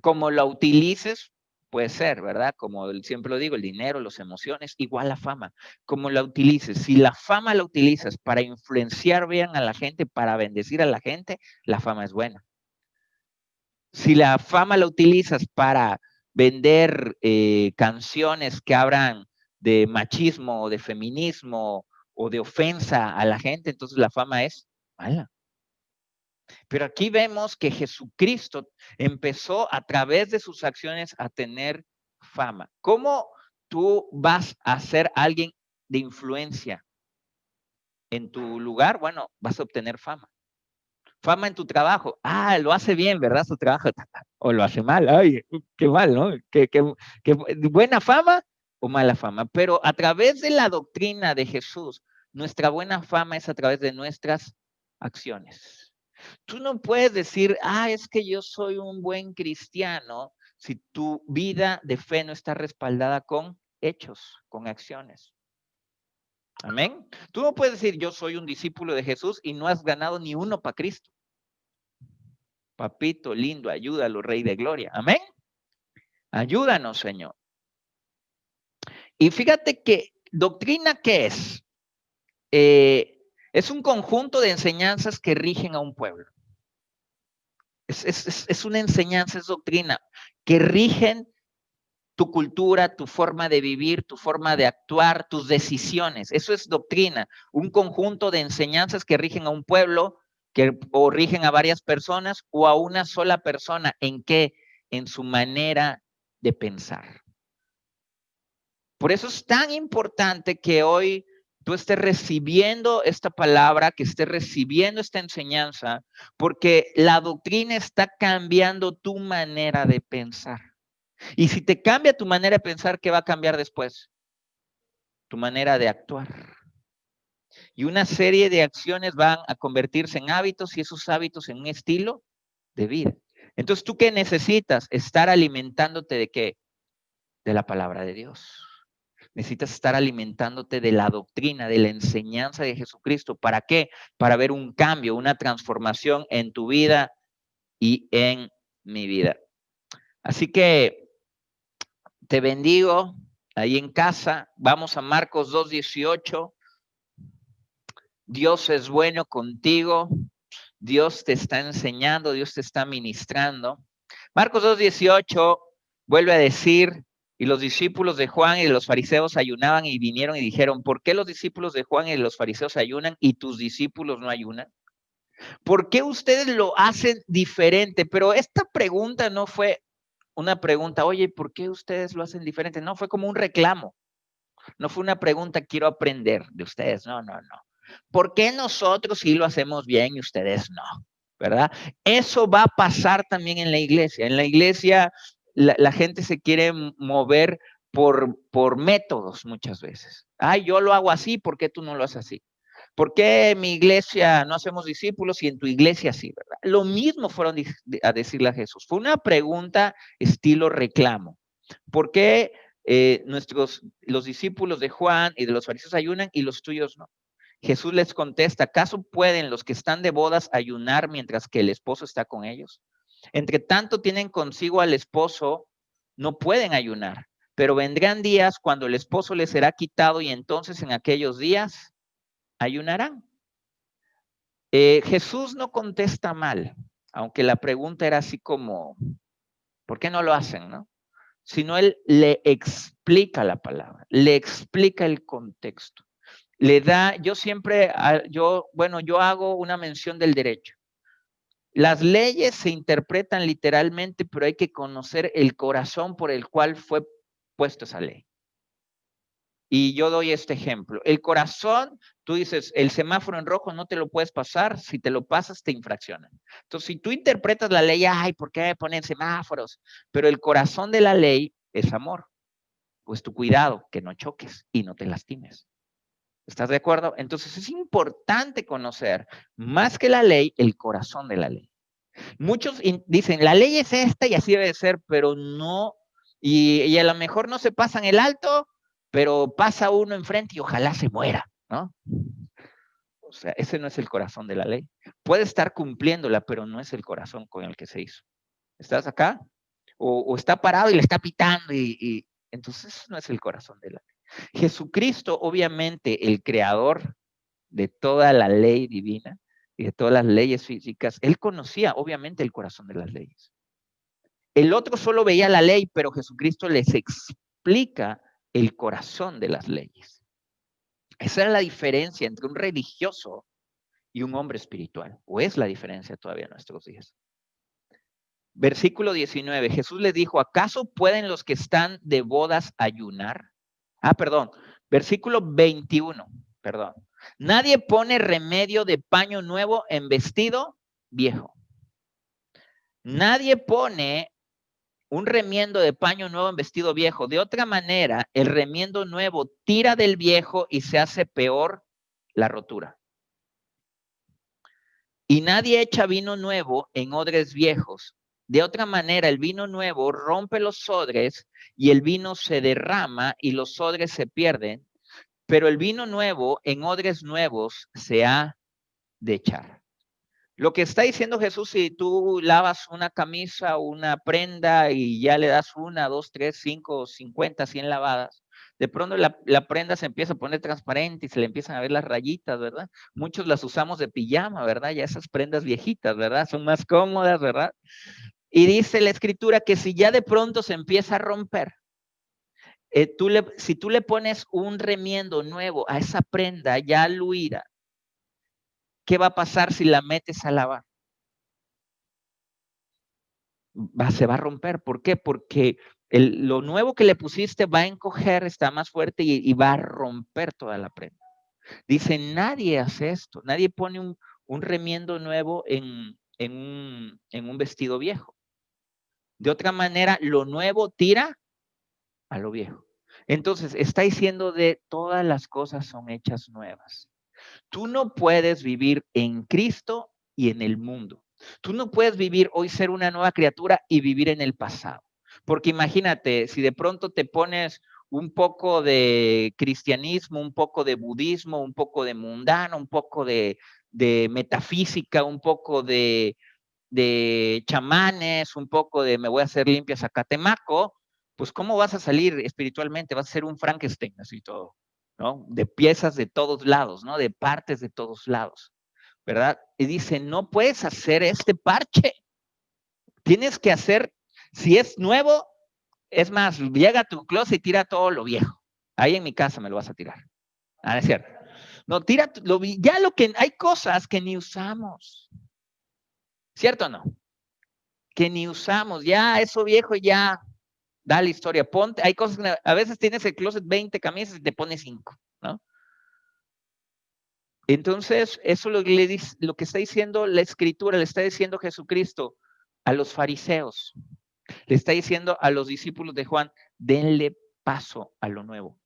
Como la utilices, puede ser, ¿verdad? Como siempre lo digo, el dinero, las emociones, igual la fama. Como la utilices, si la fama la utilizas para influenciar bien a la gente, para bendecir a la gente, la fama es buena. Si la fama la utilizas para vender canciones que hablan de machismo o de feminismo o de ofensa a la gente, entonces la fama es mala. Pero aquí vemos que Jesucristo empezó a través de sus acciones a tener fama. ¿Cómo tú vas a ser alguien de influencia en tu lugar? Bueno, vas a obtener fama. Fama en tu trabajo. Ah, lo hace bien, ¿verdad? Su trabajo. O lo hace mal. Ay, qué mal, ¿no? Qué buena fama o mala fama. Pero a través de la doctrina de Jesús, nuestra buena fama es a través de nuestras acciones. Tú no puedes decir, ah, es que yo soy un buen cristiano si tu vida de fe no está respaldada con hechos, con acciones. Amén. Tú no puedes decir, yo soy un discípulo de Jesús y no has ganado ni uno para Cristo. Papito lindo, ayúdalo, Rey de Gloria. Amén. Ayúdanos, Señor. Y fíjate que doctrina, ¿qué es? Es un conjunto de enseñanzas que rigen a un pueblo. Es una enseñanza, es doctrina, que rigen tu cultura, tu forma de vivir, tu forma de actuar, tus decisiones. Eso es doctrina, un conjunto de enseñanzas que rigen a un pueblo, o rigen a varias personas o a una sola persona. ¿En qué? En su manera de pensar. Por eso es tan importante que hoy tú estés recibiendo esta palabra, que estés recibiendo esta enseñanza, porque la doctrina está cambiando tu manera de pensar. Y si te cambia tu manera de pensar, ¿qué va a cambiar después? Tu manera de actuar. Y una serie de acciones van a convertirse en hábitos y esos hábitos en un estilo de vida. Entonces, ¿tú qué necesitas? Estar alimentándote de qué? De la palabra de Dios. Necesitas estar alimentándote de la doctrina, de la enseñanza de Jesucristo. ¿Para qué? Para ver un cambio, una transformación en tu vida y en mi vida. Así que te bendigo ahí en casa. Vamos a Marcos 2:18. Dios es bueno contigo. Dios te está enseñando, Dios te está ministrando. Marcos 2:18 vuelve a decir, y los discípulos de Juan y de los fariseos ayunaban y vinieron y dijeron, ¿por qué los discípulos de Juan y de los fariseos ayunan y tus discípulos no ayunan? ¿Por qué ustedes lo hacen diferente? Pero esta pregunta no fue una pregunta, oye, ¿por qué ustedes lo hacen diferente? No, fue como un reclamo. No fue una pregunta, quiero aprender de ustedes. No, no, no. ¿Por qué nosotros sí lo hacemos bien y ustedes no? ¿Verdad? Eso va a pasar también en la iglesia. En la iglesia la gente se quiere mover por métodos muchas veces. Ay, yo lo hago así, ¿por qué tú no lo haces así? ¿Por qué en mi iglesia no hacemos discípulos y en tu iglesia sí, verdad? Lo mismo fueron a decirle a Jesús. Fue una pregunta estilo reclamo. ¿Por qué los discípulos de Juan y de los fariseos ayunan y los tuyos no? Jesús les contesta, ¿acaso pueden los que están de bodas ayunar mientras que el esposo está con ellos? Entre tanto tienen consigo al esposo, no pueden ayunar, pero vendrán días cuando el esposo les será quitado y entonces en aquellos días ayunarán. Jesús no contesta mal, aunque la pregunta era así como, ¿por qué no lo hacen, no? Sino él le explica la palabra, le explica el contexto. Le da, yo siempre, yo hago una mención del derecho. Las leyes se interpretan literalmente, pero hay que conocer el corazón por el cual fue puesta esa ley. Y yo doy este ejemplo. El corazón, tú dices, el semáforo en rojo no te lo puedes pasar, si te lo pasas te infraccionan. Entonces, si tú interpretas la ley, ay, ¿por qué ponen semáforos? Pero el corazón de la ley es amor. Pues tu cuidado, que no choques y no te lastimes. ¿Estás de acuerdo? Entonces es importante conocer, más que la ley, el corazón de la ley. Muchos dicen, la ley es esta y así debe ser, pero no, y a lo mejor no se pasan el alto, pero pasa uno enfrente y ojalá se muera, ¿no? O sea, ese no es el corazón de la ley. Puede estar cumpliéndola, pero no es el corazón con el que se hizo. ¿Estás acá? O está parado y le está pitando y entonces no es el corazón de la ley. Jesucristo, obviamente, el creador de toda la ley divina y de todas las leyes físicas, él conocía, obviamente, el corazón de las leyes. El otro solo veía la ley, pero Jesucristo les explica el corazón de las leyes. Esa era la diferencia entre un religioso y un hombre espiritual, o es la diferencia todavía en nuestros días. Versículo 19, Jesús les dijo, ¿acaso pueden los que están de bodas ayunar? Versículo 21, perdón. Nadie pone remedio de paño nuevo en vestido viejo. Nadie pone un remiendo de paño nuevo en vestido viejo. De otra manera, el remiendo nuevo tira del viejo y se hace peor la rotura. Y nadie echa vino nuevo en odres viejos. De otra manera, el vino nuevo rompe los odres y el vino se derrama y los odres se pierden. Pero el vino nuevo en odres nuevos se ha de echar. Lo que está diciendo Jesús, si tú lavas una camisa o una prenda y ya le das 1, 2, 3, 5, 50, 100 lavadas, de pronto la prenda se empieza a poner transparente y se le empiezan a ver las rayitas, ¿verdad? Muchos las usamos de pijama, ¿verdad? Ya esas prendas viejitas, ¿verdad? Son más cómodas, ¿verdad? Y dice la escritura que si ya de pronto se empieza a romper, si tú le pones un remiendo nuevo a esa prenda ya luida, ¿qué va a pasar si la metes a lavar? Se va a romper. ¿Por qué? Porque lo nuevo que le pusiste va a encoger, está más fuerte y va a romper toda la prenda. Dice, nadie hace esto, nadie pone un remiendo nuevo en un vestido viejo. De otra manera, lo nuevo tira a lo viejo. Entonces, está diciendo de todas las cosas son hechas nuevas. Tú no puedes vivir en Cristo y en el mundo. Tú no puedes vivir hoy ser una nueva criatura y vivir en el pasado. Porque imagínate, si de pronto te pones un poco de cristianismo, un poco de budismo, un poco de mundano, un poco de metafísica, un poco de chamanes, un poco de me voy a hacer limpia Zacatemaco, pues ¿cómo vas a salir espiritualmente? Vas a ser un Frankenstein, así todo, ¿no? De piezas de todos lados, ¿no? De partes de todos lados, ¿verdad? Y dice, no puedes hacer este parche. Tienes que hacer, si es nuevo, es más, llega a tu closet y tira todo lo viejo. Ahí en mi casa me lo vas a tirar. Ah, es cierto. No, tira ya lo que hay cosas que ni usamos. ¿Cierto o no? Que ni usamos. Ya eso viejo ya da la historia. Ponte, hay cosas que a veces tienes el closet 20 camisas y te pones 5, ¿no? Entonces, eso lo que está diciendo la escritura, le está diciendo Jesucristo a los fariseos, le está diciendo a los discípulos de Juan, denle paso a lo nuevo.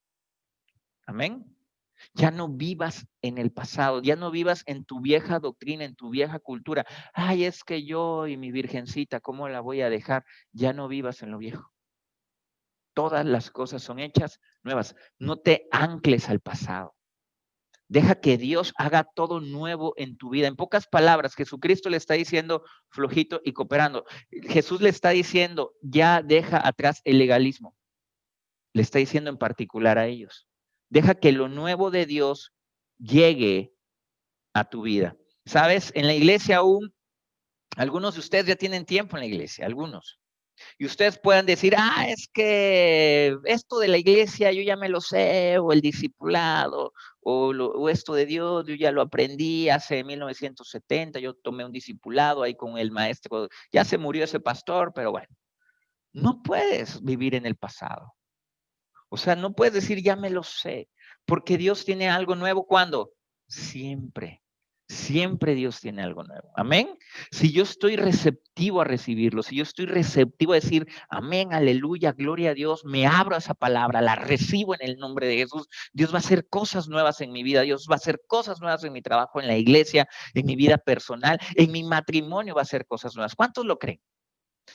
Amén. Ya no vivas en el pasado, ya no vivas en tu vieja doctrina, en tu vieja cultura. Ay, es que yo y mi virgencita, ¿cómo la voy a dejar? Ya no vivas en lo viejo. Todas las cosas son hechas nuevas. No te ancles al pasado. Deja que Dios haga todo nuevo en tu vida. En pocas palabras, Jesucristo le está diciendo flojito y cooperando. Jesús le está diciendo, ya deja atrás el legalismo. Le está diciendo en particular a ellos. Deja que lo nuevo de Dios llegue a tu vida. ¿Sabes? En la iglesia aún, algunos de ustedes ya tienen tiempo en la iglesia, algunos. Y ustedes puedan decir, es que esto de la iglesia yo ya me lo sé, o el discipulado, o esto de Dios yo ya lo aprendí hace 1970, yo tomé un discipulado ahí con el maestro, ya se murió ese pastor, pero bueno, no puedes vivir en el pasado. O sea, no puedes decir, ya me lo sé, porque Dios tiene algo nuevo. ¿Cuándo? Siempre. Siempre Dios tiene algo nuevo. Amén. Si yo estoy receptivo a recibirlo, si yo estoy receptivo a decir, amén, aleluya, gloria a Dios, me abro a esa palabra, la recibo en el nombre de Jesús, Dios va a hacer cosas nuevas en mi vida, Dios va a hacer cosas nuevas en mi trabajo, en la iglesia, en mi vida personal, en mi matrimonio va a hacer cosas nuevas. ¿Cuántos lo creen?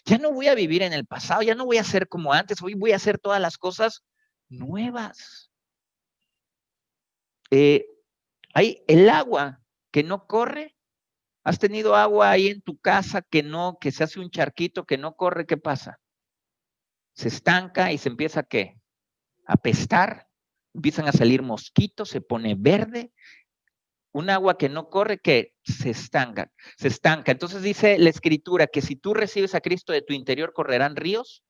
Ya no voy a vivir en el pasado, ya no voy a ser como antes, hoy voy a hacer todas las cosas nuevas. Hay el agua que no corre. ¿Has tenido agua ahí en tu casa que se hace un charquito que no corre? ¿Qué pasa? Se estanca y se empieza ¿qué? A apestar, empiezan a salir mosquitos, se pone verde. Un agua que no corre, que se estanca. Entonces dice la Escritura que si tú recibes a Cristo, de tu interior correrán ríos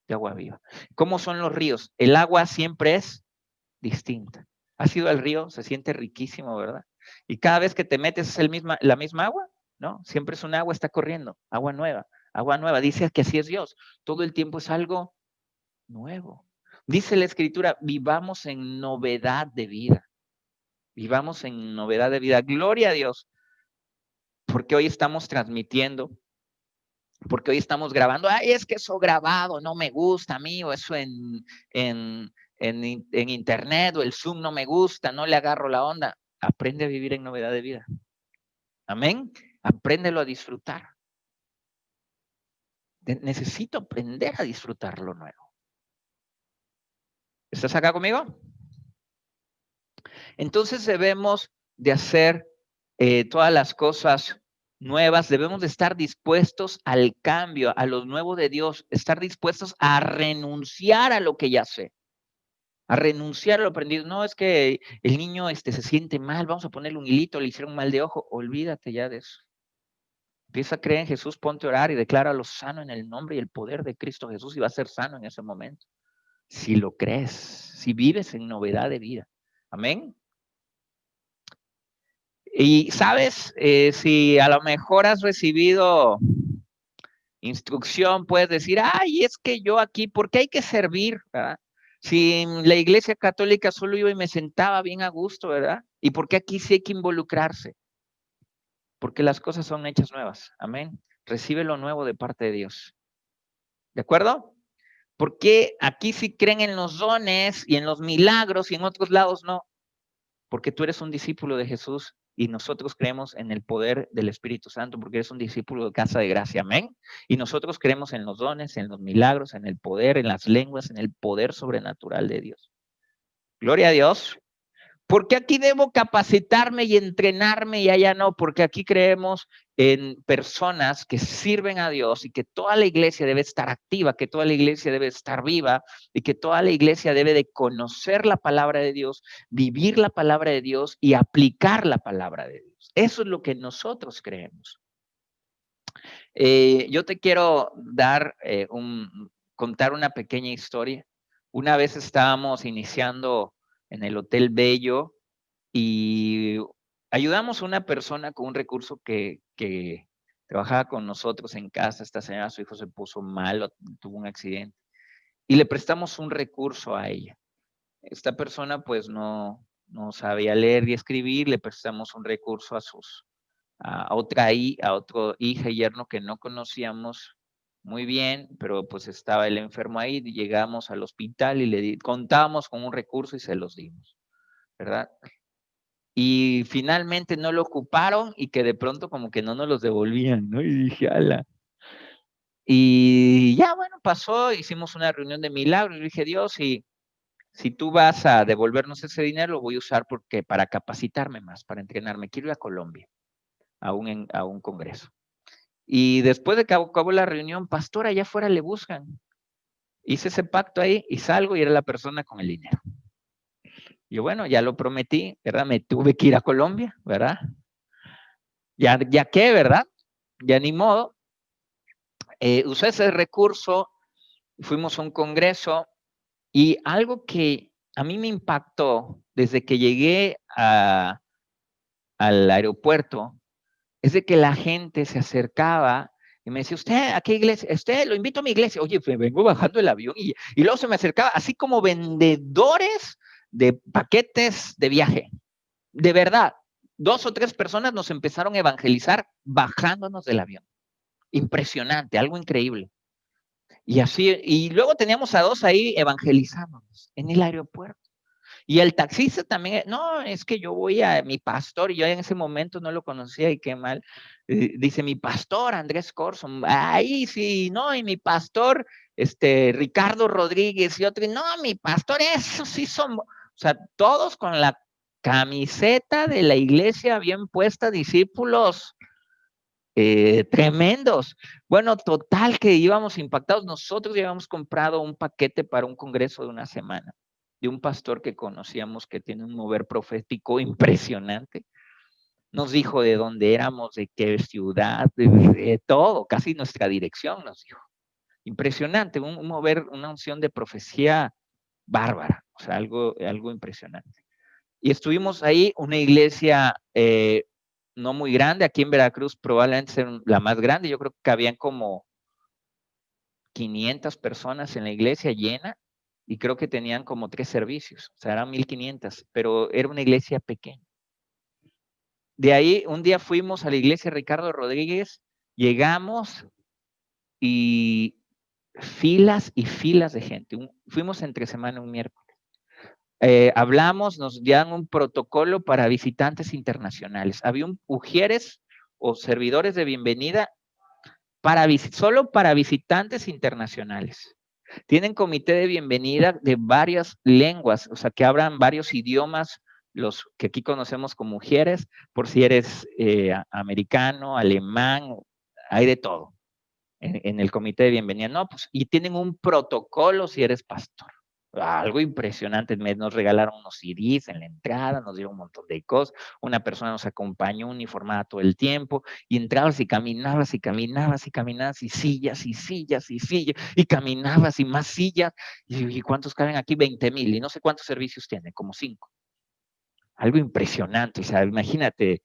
de agua viva. ¿Cómo son los ríos? El agua siempre es distinta. ¿Has ido al río? Se siente riquísimo, ¿verdad? Y cada vez que te metes es la misma agua, ¿no? Siempre es un agua, está corriendo, agua nueva, agua nueva. Dice que así es Dios. Todo el tiempo es algo nuevo. Dice la Escritura, vivamos en novedad de vida. Vivamos en novedad de vida. Gloria a Dios, porque hoy estamos transmitiendo, porque hoy estamos grabando. Es que eso grabado no me gusta a mí, o eso en internet, o el Zoom no me gusta, no le agarro la onda. Aprende a vivir en novedad de vida. Amén. Apréndelo a disfrutar. Necesito aprender a disfrutar lo nuevo. ¿Estás acá conmigo? Entonces debemos de hacer todas las cosas nuevas, debemos de estar dispuestos al cambio, a lo nuevo de Dios, estar dispuestos a renunciar a lo que ya sé, a renunciar a lo aprendido. No, es que el niño se siente mal, vamos a ponerle un hilito, le hicieron mal de ojo, olvídate ya de eso. Empieza a creer en Jesús, ponte a orar y decláralo sano en el nombre y el poder de Cristo Jesús, y va a ser sano en ese momento. Si lo crees, si vives en novedad de vida. Amén. Y sabes, si a lo mejor has recibido instrucción, puedes decir, es que yo aquí, ¿por qué hay que servir? ¿Verdad? Si en la iglesia católica solo iba y me sentaba bien a gusto, ¿verdad? ¿Y por qué aquí sí hay que involucrarse? Porque las cosas son hechas nuevas. Amén. Recibe lo nuevo de parte de Dios. ¿De acuerdo? Porque aquí sí creen en los dones y en los milagros y en otros lados no. Porque tú eres un discípulo de Jesús y nosotros creemos en el poder del Espíritu Santo porque eres un discípulo de Casa de Gracia. Amén. Y nosotros creemos en los dones, en los milagros, en el poder, en las lenguas, en el poder sobrenatural de Dios. Gloria a Dios. ¿Por qué aquí debo capacitarme y entrenarme y allá no? Porque aquí creemos en personas que sirven a Dios y que toda la iglesia debe estar activa, que toda la iglesia debe estar viva y que toda la iglesia debe de conocer la palabra de Dios, vivir la palabra de Dios y aplicar la palabra de Dios. Eso es lo que nosotros creemos. Yo te quiero contar una pequeña historia. Una vez estábamos iniciando en el Hotel Bello y ayudamos a una persona con un recurso que trabajaba con nosotros en casa. Esta señora, su hijo se puso mal, tuvo un accidente y le prestamos un recurso a ella. Esta persona pues no sabía leer y escribir, le prestamos un recurso a otra hija y yerno que no conocíamos muy bien, pero pues estaba el enfermo ahí, y llegamos al hospital y contábamos con un recurso y se los dimos, ¿verdad? Y finalmente no lo ocuparon y que de pronto como que no nos los devolvían, ¿no? Y dije, ala. Y ya, bueno, pasó, hicimos una reunión de milagros y dije, Dios, si tú vas a devolvernos ese dinero, lo voy a usar porque para capacitarme más, para entrenarme. Quiero ir a Colombia, a un congreso. Y después de que acabó la reunión, pastor, allá afuera le buscan. Hice ese pacto ahí y salgo y era la persona con el dinero. Yo, bueno, ya lo prometí, ¿verdad? Me tuve que ir a Colombia, ¿verdad? Ya qué, ¿verdad? Ya ni modo. Usé ese recurso, fuimos a un congreso y algo que a mí me impactó desde que llegué al aeropuerto es de que la gente se acercaba y me decía, ¿usted a qué iglesia? Usted lo invito a mi iglesia. Oye, pues vengo bajando el avión y luego se me acercaba, así como vendedores de paquetes de viaje. De verdad, 2 o 3 personas nos empezaron a evangelizar bajándonos del avión. Impresionante, algo increíble. Y así, y luego teníamos a 2 ahí evangelizándonos en el aeropuerto. Y el taxista también, no, es que yo voy a mi pastor, y yo en ese momento no lo conocía y qué mal. Dice mi pastor Andrés Corson, ahí sí, no, y mi pastor Ricardo Rodríguez y otro, no, mi pastor, esos sí son, o sea, todos con la camiseta de la iglesia bien puesta, discípulos tremendos. Bueno, total que íbamos impactados. Nosotros ya habíamos comprado un paquete para un congreso de una semana de un pastor que conocíamos que tiene un mover profético impresionante. Nos dijo de dónde éramos, de qué ciudad, de todo, casi nuestra dirección nos dijo. Impresionante, un mover, una unción de profecía bárbara, o sea, algo impresionante. Y estuvimos ahí, una iglesia no muy grande, aquí en Veracruz probablemente sea la más grande, yo creo que habían como 500 personas en la iglesia llena y creo que tenían como 3 servicios, o sea, eran 1500, pero era una iglesia pequeña. De ahí, un día fuimos a la iglesia Ricardo Rodríguez, llegamos y filas y filas de gente. Fuimos entre semana un miércoles. Hablamos, nos dieron un protocolo para visitantes internacionales. Había ujieres o servidores de bienvenida solo para visitantes internacionales. Tienen comité de bienvenida de varias lenguas, o sea, que hablan varios idiomas, los que aquí conocemos como ujieres, por si eres americano, alemán, hay de todo en el comité de bienvenida. No, pues, y tienen un protocolo si eres pastor. Algo impresionante, nos regalaron unos CDs en la entrada, nos dieron un montón de cosas, una persona nos acompañó uniformada todo el tiempo, y entrabas y caminabas y caminabas y caminabas, y sillas y sillas y sillas, y caminabas y más sillas, y ¿cuántos caben aquí? 20,000, y no sé cuántos servicios tienen, como 5. Algo impresionante, o sea, imagínate,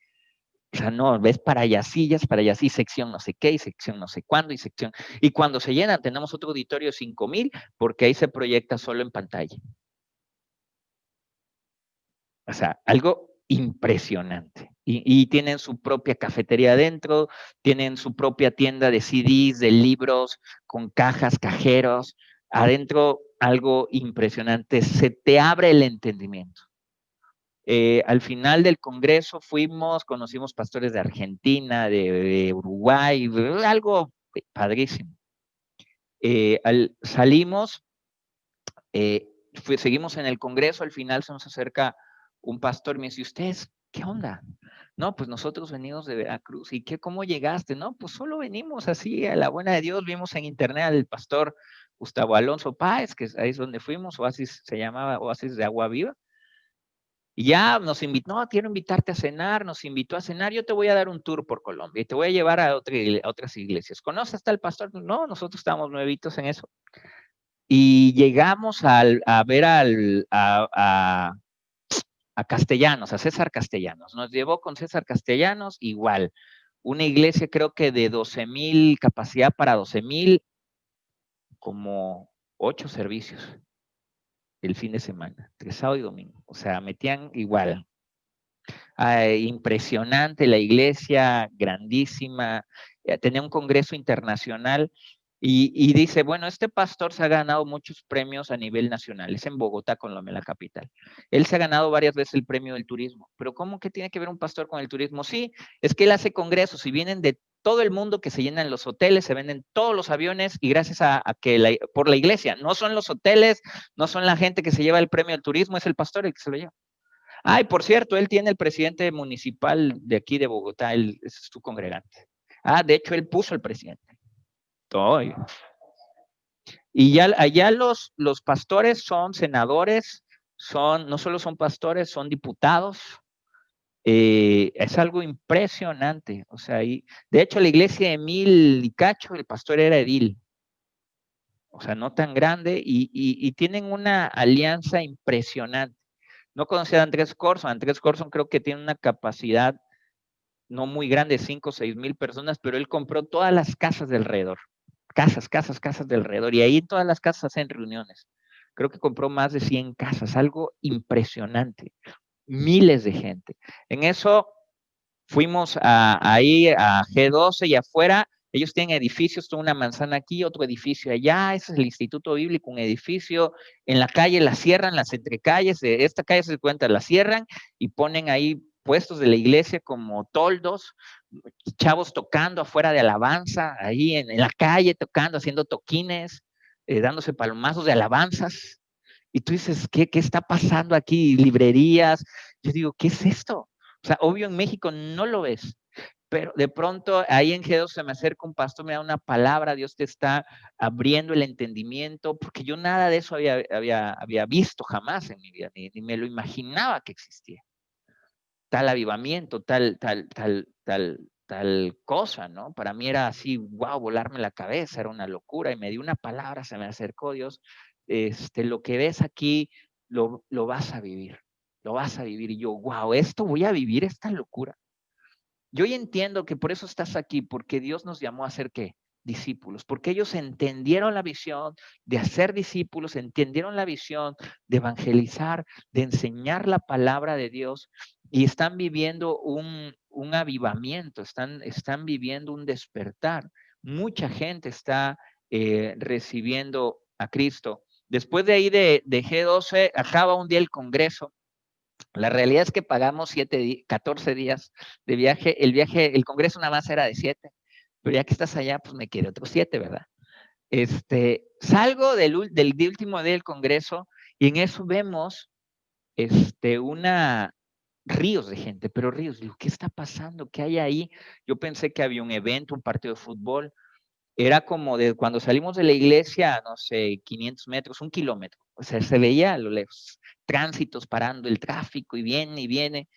o sea, no, ves para allá sillas, para allá sí, sección no sé qué, y sección no sé cuándo, y sección. Y cuando se llenan, tenemos otro auditorio de 5,000, porque ahí se proyecta solo en pantalla. O sea, algo impresionante. Y tienen su propia cafetería adentro, tienen su propia tienda de CDs, de libros, con cajas, cajeros. Adentro, algo impresionante. Se te abre el entendimiento. Al final del congreso conocimos pastores de Argentina, de Uruguay, algo padrísimo. Salimos, seguimos en el congreso, al final se nos acerca un pastor y me dice, ¿ustedes qué onda? No, pues nosotros venimos de Veracruz. ¿Y cómo llegaste? No, pues solo venimos así, a la buena de Dios, vimos en internet al pastor Gustavo Alonso Páez, que ahí es donde fuimos, Oasis se llamaba, Oasis de Agua Viva. Y ya nos invitó, no, quiero invitarte a cenar, nos invitó a cenar, yo te voy a dar un tour por Colombia y te voy a llevar a otras iglesias. ¿Conoces hasta el pastor? No, nosotros estábamos nuevitos en eso. Y llegamos a ver a Castellanos, a César Castellanos. Nos llevó con César Castellanos, igual. Una iglesia creo que de 12,000, capacidad para 12,000, como 8 servicios el fin de semana, entre sábado y domingo. O sea, metían igual. Impresionante la iglesia, grandísima. Tenía un congreso internacional Y dice, bueno, este pastor se ha ganado muchos premios a nivel nacional, es en Bogotá, Colombia, la capital. Él se ha ganado varias veces el premio del turismo, pero ¿cómo que tiene que ver un pastor con el turismo? Sí, es que él hace congresos y vienen de todo el mundo, que se llenan los hoteles, se venden todos los aviones, y gracias a que por la iglesia, no son los hoteles, no son la gente que se lleva el premio del turismo, es el pastor el que se lo lleva. Ay, por cierto, él tiene el presidente municipal de aquí de Bogotá, él es su congregante. De hecho, él puso el presidente. Todo. Y ya allá los pastores son senadores, no solo son pastores, son diputados. Es algo impresionante. O sea, de hecho, la iglesia de Mil y Cacho, el pastor era edil. O sea, no tan grande, y tienen una alianza impresionante. No conocía a Andrés Corson. Andrés Corson creo que tiene una capacidad no muy grande, 5 o 6 mil personas, pero él compró todas las casas de alrededor. Casas de alrededor. Y ahí en todas las casas hacen reuniones. Creo que compró más de 100 casas, algo impresionante. Miles de gente. En eso fuimos ahí a G12 y afuera. Ellos tienen edificios, toda una manzana aquí, otro edificio allá. Ese es el Instituto Bíblico, un edificio. En la calle la cierran, las entrecalles de esta calle se cuenta, la cierran y ponen ahí puestos de la iglesia como toldos, chavos tocando afuera de alabanza, ahí en la calle tocando, haciendo toquines, dándose palomazos de alabanzas. Y tú dices, ¿qué está pasando aquí? Librerías. Yo digo, ¿qué es esto? O sea, obvio en México no lo ves, pero de pronto ahí en G2 se me acerca un pastor, me da una palabra, Dios te está abriendo el entendimiento, porque yo nada de eso había visto jamás en mi vida, ni me lo imaginaba que existía. Tal avivamiento, tal cosa, ¿no? Para mí era así, wow, volarme la cabeza, era una locura, y me dio una palabra, se me acercó Dios, lo que ves aquí, lo vas a vivir, lo vas a vivir. Y yo, wow, esto voy a vivir, esta locura. Yo ya entiendo que por eso estás aquí, porque Dios nos llamó a ser, ¿qué? Discípulos, porque ellos entendieron la visión de hacer discípulos, entendieron la visión de evangelizar, de enseñar la palabra de Dios, y están viviendo un avivamiento, están viviendo un despertar. Mucha gente está recibiendo a Cristo. Después de ahí de G12, acaba un día el congreso. La realidad es que pagamos 14 días de viaje. El congreso nada más era de 7, pero ya que estás allá, pues me quedé otros 7, ¿verdad? Salgo del último día del congreso y en eso vemos ríos de gente, pero ríos. Digo, ¿qué está pasando? ¿Qué hay ahí? Yo pensé que había un evento, un partido de fútbol. Era como de cuando salimos de la iglesia, no sé, 500 metros, 1 kilómetro. O sea, se veía a lo lejos, tránsitos parando, el tráfico, y viene y viene.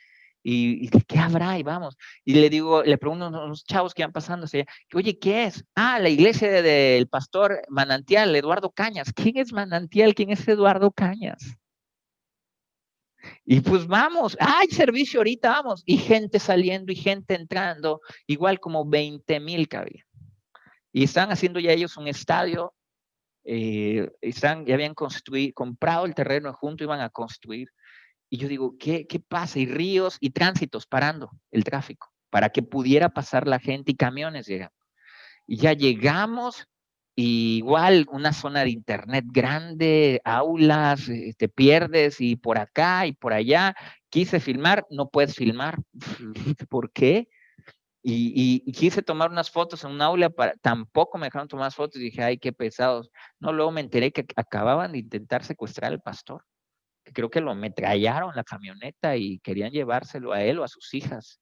Y ¿qué habrá? Y vamos. Y le pregunto a unos chavos que van pasando, oye, ¿qué es? La iglesia del pastor Manantial, Eduardo Cañas. ¿Quién es Manantial? ¿Quién es Eduardo Cañas? Y pues vamos, hay servicio ahorita, vamos. Y gente saliendo y gente entrando, igual como 20,000 cabía. Y están haciendo ya ellos un estadio, ya habían comprado el terreno junto, iban a construir. Y yo digo, ¿qué pasa? Y ríos y tránsitos parando el tráfico para que pudiera pasar la gente, y camiones llegan. Y ya llegamos, y igual una zona de internet grande, aulas, te pierdes, y por acá y por allá. Quise filmar, no puedes filmar. ¿Por qué? Y quise tomar unas fotos en un aula, tampoco me dejaron tomar fotos, y dije, ay, qué pesados. No, luego me enteré que acababan de intentar secuestrar al pastor, que creo que lo ametrallaron la camioneta y querían llevárselo a él o a sus hijas.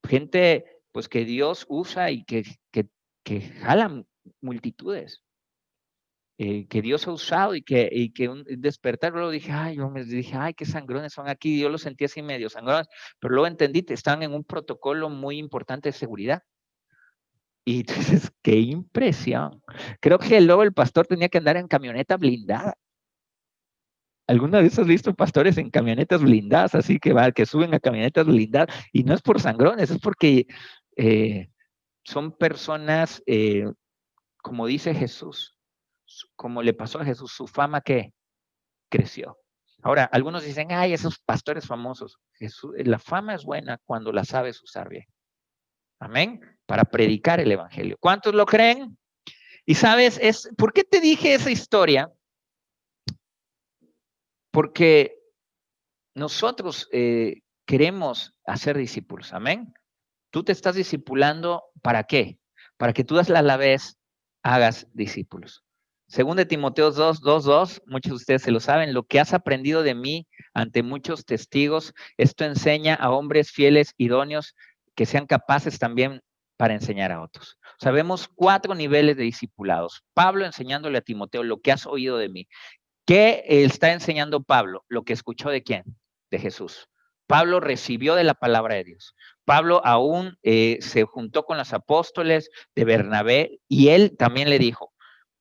Gente, pues, que Dios usa y que jalan multitudes, que Dios ha usado, y que un despertar. Luego dije, ay, qué sangrones son aquí. Yo los sentí así medio sangrones, pero luego entendí que estaban en un protocolo muy importante de seguridad. Y tú dices, qué impresión. Creo que luego el pastor tenía que andar en camioneta blindada. ¿Alguna vez has visto pastores en camionetas blindadas, así que suben a camionetas blindadas? Y no es por sangrones, es porque son personas, como dice Jesús, como le pasó a Jesús, su fama que creció. Ahora, algunos dicen, ay, esos pastores famosos. La fama es buena cuando la sabes usar bien. Amén. Para predicar el evangelio. ¿Cuántos lo creen? Y sabes, ¿por qué te dije esa historia? Porque nosotros queremos hacer discípulos, amén. Tú te estás discipulando, ¿para qué? Para que tú a la vez hagas discípulos. Según de Timoteo 2:2, muchos de ustedes se lo saben, lo que has aprendido de mí ante muchos testigos, esto enseña a hombres fieles, idóneos, que sean capaces también para enseñar a otros. Sabemos 4 niveles de discipulados. Pablo enseñándole a Timoteo lo que has oído de mí. ¿Qué está enseñando Pablo? Lo que escuchó de quién? De Jesús. Pablo recibió de la palabra de Dios. Pablo aún se juntó con los apóstoles de Bernabé y él también le dijo,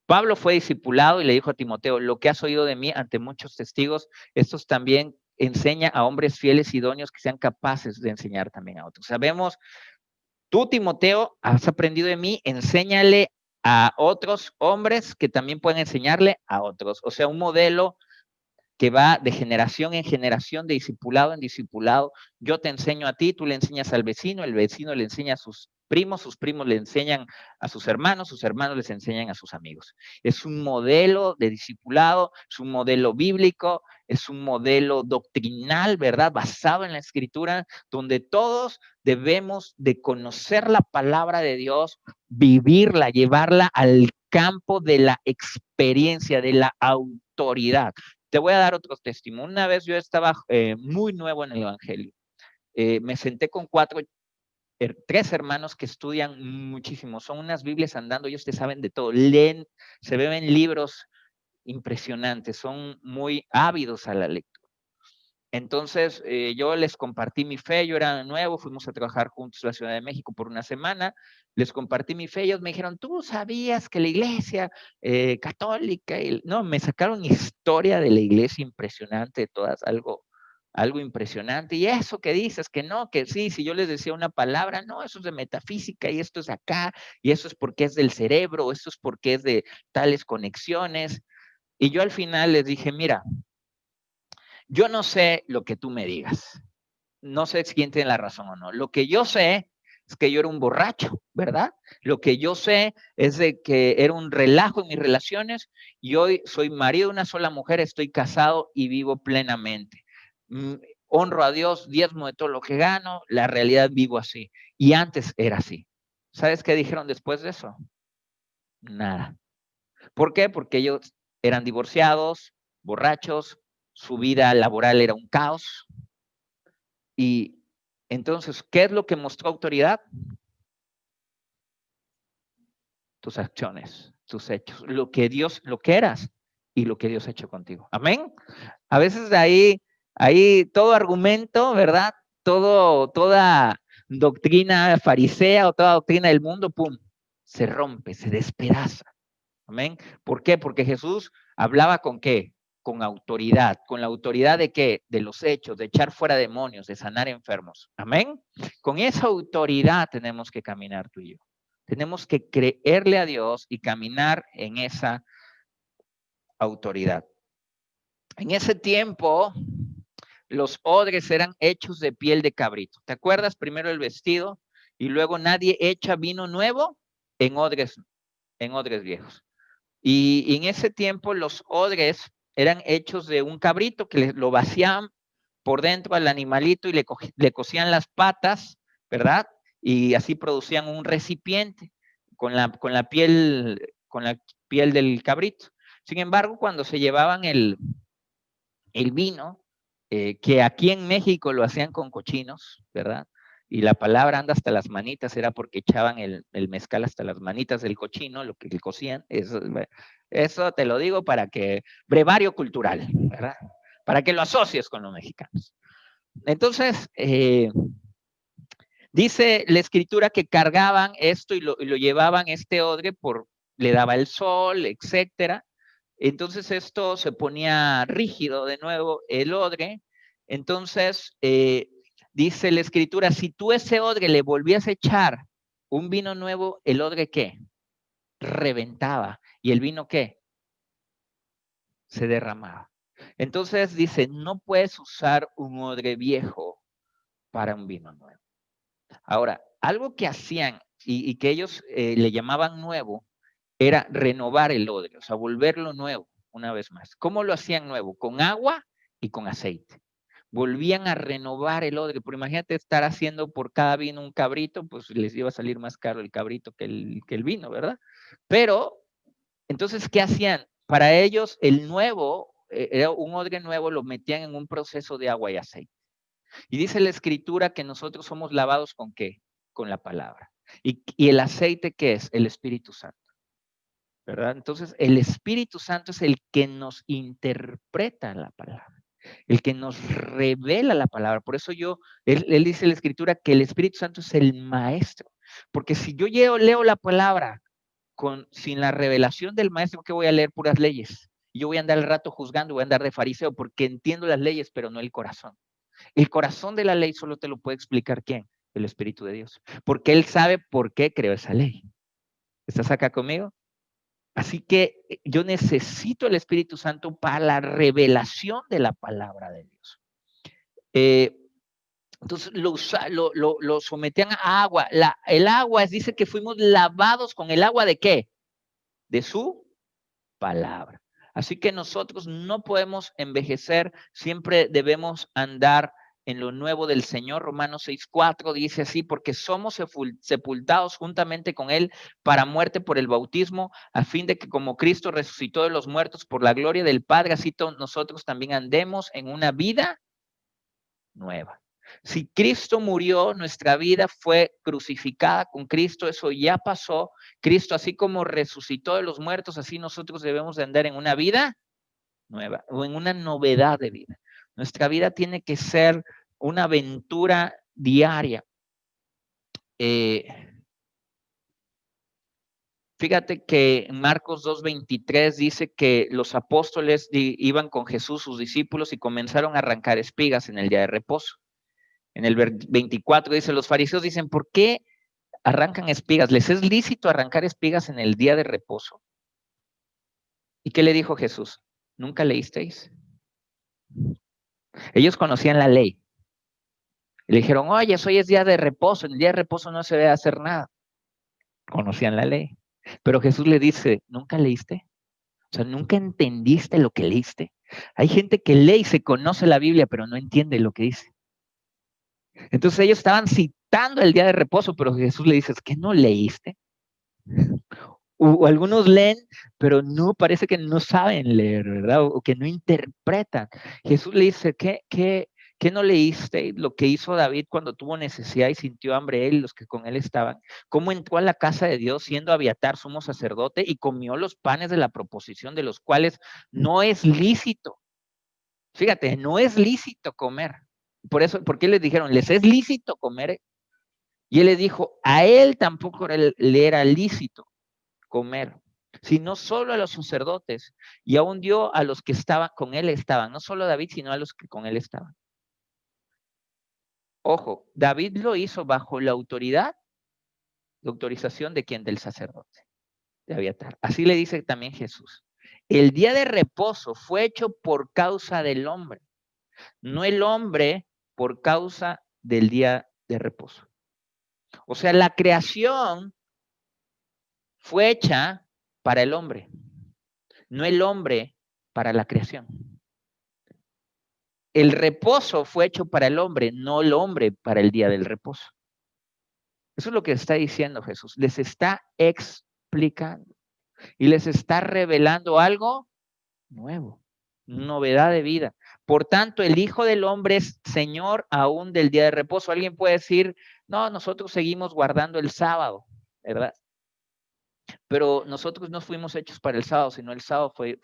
Pablo fue discipulado y le dijo a Timoteo, lo que has oído de mí ante muchos testigos, estos también enseña a hombres fieles y idóneos que sean capaces de enseñar también a otros. Sabemos, tú, Timoteo, has aprendido de mí, enséñale a otros hombres que también pueden enseñarle a otros. O sea, un modelo que va de generación en generación, de discipulado en discipulado. Yo te enseño a ti, tú le enseñas al vecino, el vecino le enseña a sus primos le enseñan a sus hermanos les enseñan a sus amigos. Es un modelo de discipulado, es un modelo bíblico, es un modelo doctrinal, ¿verdad? Basado en la escritura, donde todos debemos de conocer la palabra de Dios, vivirla, llevarla al campo de la experiencia, de la autoridad. Te voy a dar otro testimonio. Una vez yo estaba muy nuevo en el Evangelio. Me senté con 3 hermanos que estudian muchísimo. Son unas Biblias andando, ellos te saben de todo. Leen, se ven libros impresionantes, son muy ávidos a la lectura. Entonces, yo les compartí mi fe, yo era nuevo, fuimos a trabajar juntos a la Ciudad de México por una semana, les compartí mi fe, ellos me dijeron, ¿tú sabías que la iglesia católica? No, me sacaron historia de la iglesia impresionante, todas, algo impresionante, y eso que dices, que no, que sí, si yo les decía una palabra, no, eso es de metafísica, y esto es acá, y eso es porque es del cerebro, esto es porque es de tales conexiones, y yo al final les dije, mira, yo no sé lo que tú me digas. No sé quién tiene la razón o no. Lo que yo sé es que yo era un borracho, ¿verdad? Lo que yo sé es de que era un relajo en mis relaciones y hoy soy marido de una sola mujer, estoy casado y vivo plenamente. Honro a Dios, diezmo de todo lo que gano, la realidad vivo así. Y antes era así. ¿Sabes qué dijeron después de eso? Nada. ¿Por qué? Porque ellos eran divorciados, borrachos, su vida laboral era un caos. Y entonces, ¿qué es lo que mostró autoridad? Tus acciones, tus hechos, lo que eras y lo que Dios ha hecho contigo. Amén. A veces de ahí todo argumento, ¿verdad? Toda doctrina farisea o toda doctrina del mundo, pum, se rompe, se despedaza. Amén. ¿Por qué? Porque Jesús hablaba con qué? Con autoridad. ¿Con la autoridad de qué? De los hechos, de echar fuera demonios, de sanar enfermos. Amén. Con esa autoridad tenemos que caminar tú y yo. Tenemos que creerle a Dios y caminar en esa autoridad. En ese tiempo, los odres eran hechos de piel de cabrito. ¿Te acuerdas? Primero el vestido y luego nadie echa vino nuevo en odres viejos. Y en ese tiempo los odres eran hechos de un cabrito que lo vaciaban por dentro al animalito y le cosían las patas, ¿verdad? Y así producían un recipiente con la piel del cabrito. Sin embargo, cuando se llevaban el vino, que aquí en México lo hacían con cochinos, ¿verdad? Y la palabra anda hasta las manitas, era porque echaban el mezcal hasta las manitas del cochino, lo que cocían. Eso te lo digo para que, brevario cultural, ¿verdad? Para que lo asocies con los mexicanos. Entonces, dice la escritura que cargaban esto y lo llevaban este odre le daba el sol, etcétera. Entonces esto se ponía rígido de nuevo, el odre. Entonces, dice la escritura, si tú ese odre le volvías a echar un vino nuevo, ¿el odre qué? Reventaba. ¿Y el vino qué? Se derramaba. Entonces dice, no puedes usar un odre viejo para un vino nuevo. Ahora, algo que hacían y que ellos le llamaban nuevo, era renovar el odre, o sea, volverlo nuevo una vez más. ¿Cómo lo hacían nuevo? Con agua y con aceite. Volvían a renovar el odre, pero imagínate estar haciendo por cada vino un cabrito, pues les iba a salir más caro el cabrito que el vino, ¿verdad? Pero, entonces, ¿qué hacían? Para ellos, el nuevo, era un odre nuevo, lo metían en un proceso de agua y aceite. Y dice la Escritura que nosotros somos lavados ¿con qué? Con la palabra. ¿Y el aceite qué es? El Espíritu Santo, ¿verdad? Entonces, el Espíritu Santo es el que nos interpreta la palabra, el que nos revela la palabra. Por eso él dice en la Escritura que el Espíritu Santo es el maestro. Porque si yo leo la palabra sin la revelación del maestro, ¿qué voy a leer? Puras leyes. Y yo voy a andar al rato juzgando, voy a andar de fariseo porque entiendo las leyes, pero no el corazón. El corazón de la ley solo te lo puede explicar ¿quién? El Espíritu de Dios. Porque Él sabe por qué creó esa ley. ¿Estás acá conmigo? Así que yo necesito el Espíritu Santo para la revelación de la palabra de Dios. Entonces lo sometían a agua. El agua dice que fuimos lavados con el agua ¿de qué? De su palabra. Así que nosotros no podemos envejecer, siempre debemos andar en lo nuevo del Señor. Romanos 6:4 dice así, porque somos sepultados juntamente con Él para muerte por el bautismo, a fin de que como Cristo resucitó de los muertos por la gloria del Padre, así nosotros también andemos en una vida nueva. Si Cristo murió, nuestra vida fue crucificada con Cristo, eso ya pasó. Cristo, así como resucitó de los muertos, así nosotros debemos de andar en una vida nueva o en una novedad de vida. Nuestra vida tiene que ser una aventura diaria. Fíjate que en Marcos 2:23 dice que los apóstoles iban con Jesús, sus discípulos, y comenzaron a arrancar espigas en el día de reposo. En el 24 dice, los fariseos dicen, ¿por qué arrancan espigas? ¿Les es lícito arrancar espigas en el día de reposo? ¿Y qué le dijo Jesús? ¿Nunca leísteis? Ellos conocían la ley. Le dijeron, oye, hoy es día de reposo, en el día de reposo no se debe hacer nada. Conocían la ley. Pero Jesús le dice, ¿nunca leíste? O sea, ¿nunca entendiste lo que leíste? Hay gente que lee y se conoce la Biblia, pero no entiende lo que dice. Entonces ellos estaban citando el día de reposo, pero Jesús le dice, ¿es que no leíste? O algunos leen, pero no parece que no saben leer, ¿verdad? O que no interpretan. Jesús le dice, ¿qué no leíste lo que hizo David cuando tuvo necesidad y sintió hambre él y los que con él estaban? ¿Cómo entró a la casa de Dios siendo Abiatar sumo sacerdote y comió los panes de la proposición de los cuales no es lícito? Fíjate, no es lícito comer. Por eso, ¿por qué les dijeron? ¿Les es lícito comer? Y él le dijo, a él tampoco le era lícito comer, sino solo a los sacerdotes, y aún dio a los que estaban con él no solo a David, sino a los que con él estaban. Ojo, David lo hizo bajo la autorización de quien, del sacerdote, de Abiatar. Así le dice también Jesús. El día de reposo fue hecho por causa del hombre, no el hombre por causa del día de reposo. O sea, la creación fue hecha para el hombre, no el hombre para la creación. El reposo fue hecho para el hombre, no el hombre para el día del reposo. Eso es lo que está diciendo Jesús. Les está explicando y les está revelando algo nuevo, novedad de vida. Por tanto, el Hijo del Hombre es Señor aún del día de reposo. Alguien puede decir, no, nosotros seguimos guardando el sábado, ¿verdad? Pero nosotros no fuimos hechos para el sábado, sino el sábado fue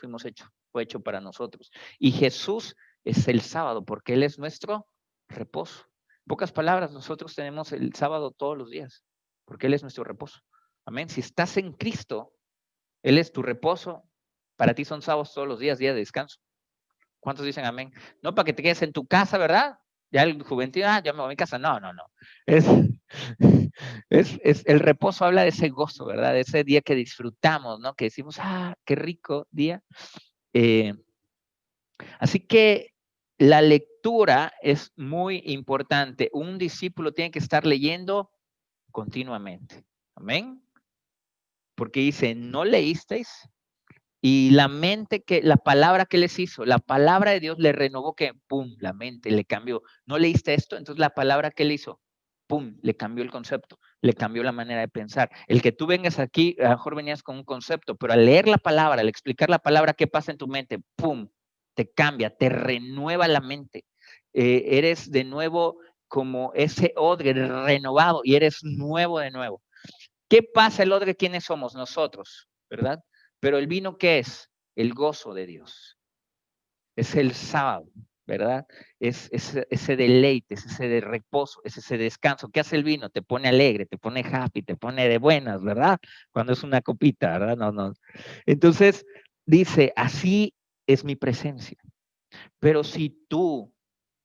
hecho para nosotros. Y Jesús es el sábado porque Él es nuestro reposo. En pocas palabras, nosotros tenemos el sábado todos los días porque Él es nuestro reposo. Amén. Si estás en Cristo, Él es tu reposo. Para ti son sábados todos los días, día de descanso. ¿Cuántos dicen amén? No para que te quedes en tu casa, ¿verdad? Ya el juventud, ya me voy a mi casa. No. Es el reposo habla de ese gozo, ¿verdad? De ese día que disfrutamos, ¿no? Que decimos, qué rico día. Así que la lectura es muy importante. Un discípulo tiene que estar leyendo continuamente. Amén. Porque dice, ¿no leísteis? Y la palabra que les hizo, la palabra de Dios le renovó que, pum, la mente le cambió. ¿No leíste esto? Entonces la palabra que le hizo, pum, le cambió el concepto, le cambió la manera de pensar. El que tú vengas aquí, a lo mejor venías con un concepto, pero al leer la palabra, al explicar la palabra, ¿qué pasa en tu mente? Pum, te cambia, te renueva la mente. Eres de nuevo como ese odre renovado y eres nuevo de nuevo. ¿Qué pasa el odre? ¿Quiénes somos? Nosotros, ¿verdad? Pero el vino, ¿qué es? El gozo de Dios. Es el sábado, ¿verdad? Es ese deleite, es ese de reposo, es ese descanso. ¿Qué hace el vino? Te pone alegre, te pone happy, te pone de buenas, ¿verdad? Cuando es una copita, ¿verdad? No. Entonces, dice, así es mi presencia. Pero si tú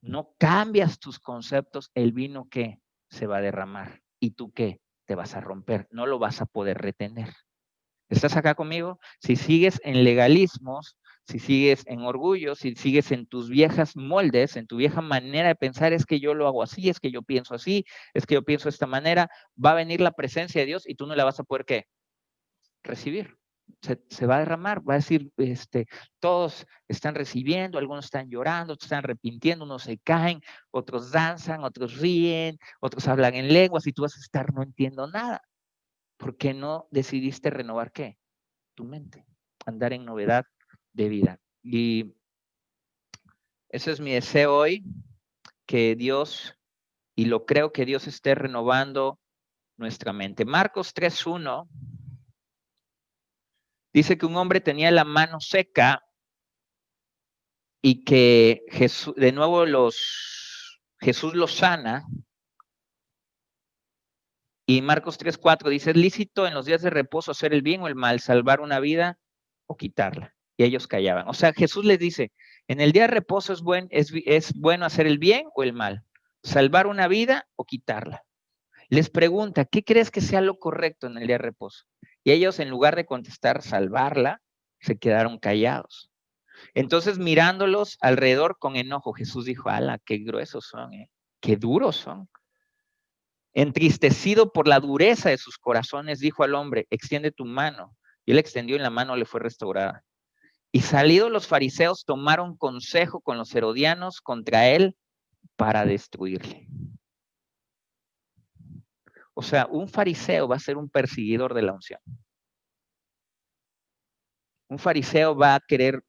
no cambias tus conceptos, el vino, ¿qué? Se va a derramar. ¿Y tú qué? Te vas a romper, no lo vas a poder retener. ¿Estás acá conmigo? Si sigues en legalismos, si sigues en orgullo, si sigues en tus viejas moldes, en tu vieja manera de pensar, es que yo lo hago así, es que yo pienso así, es que yo pienso de esta manera, va a venir la presencia de Dios y tú no la vas a poder, ¿qué? Recibir. Se va a derramar, va a decir, todos están recibiendo, algunos están llorando, otros están arrepintiendo, unos se caen, otros danzan, otros ríen, otros hablan en lenguas y tú vas a estar, no entiendo nada. ¿Por qué no decidiste renovar qué? Tu mente, andar en novedad de vida. Y ese es mi deseo hoy, que Dios, y lo creo que Dios esté renovando nuestra mente. Marcos 3:1 dice que un hombre tenía la mano seca y que Jesús, de nuevo Jesús lo sana. Y Marcos 3:4 dice, ¿es lícito en los días de reposo hacer el bien o el mal, salvar una vida o quitarla? Y ellos callaban. O sea, Jesús les dice, en el día de reposo es bueno hacer el bien o el mal, salvar una vida o quitarla. Les pregunta, ¿qué crees que sea lo correcto en el día de reposo? Y ellos, en lugar de contestar salvarla, se quedaron callados. Entonces, mirándolos alrededor con enojo, Jesús dijo, ala, qué gruesos son, qué duros son. Entristecido por la dureza de sus corazones, dijo al hombre, extiende tu mano. Y él extendió y la mano le fue restaurada. Y salidos los fariseos tomaron consejo con los herodianos contra él para destruirle. O sea, un fariseo va a ser un perseguidor de la unción. Un fariseo va a querer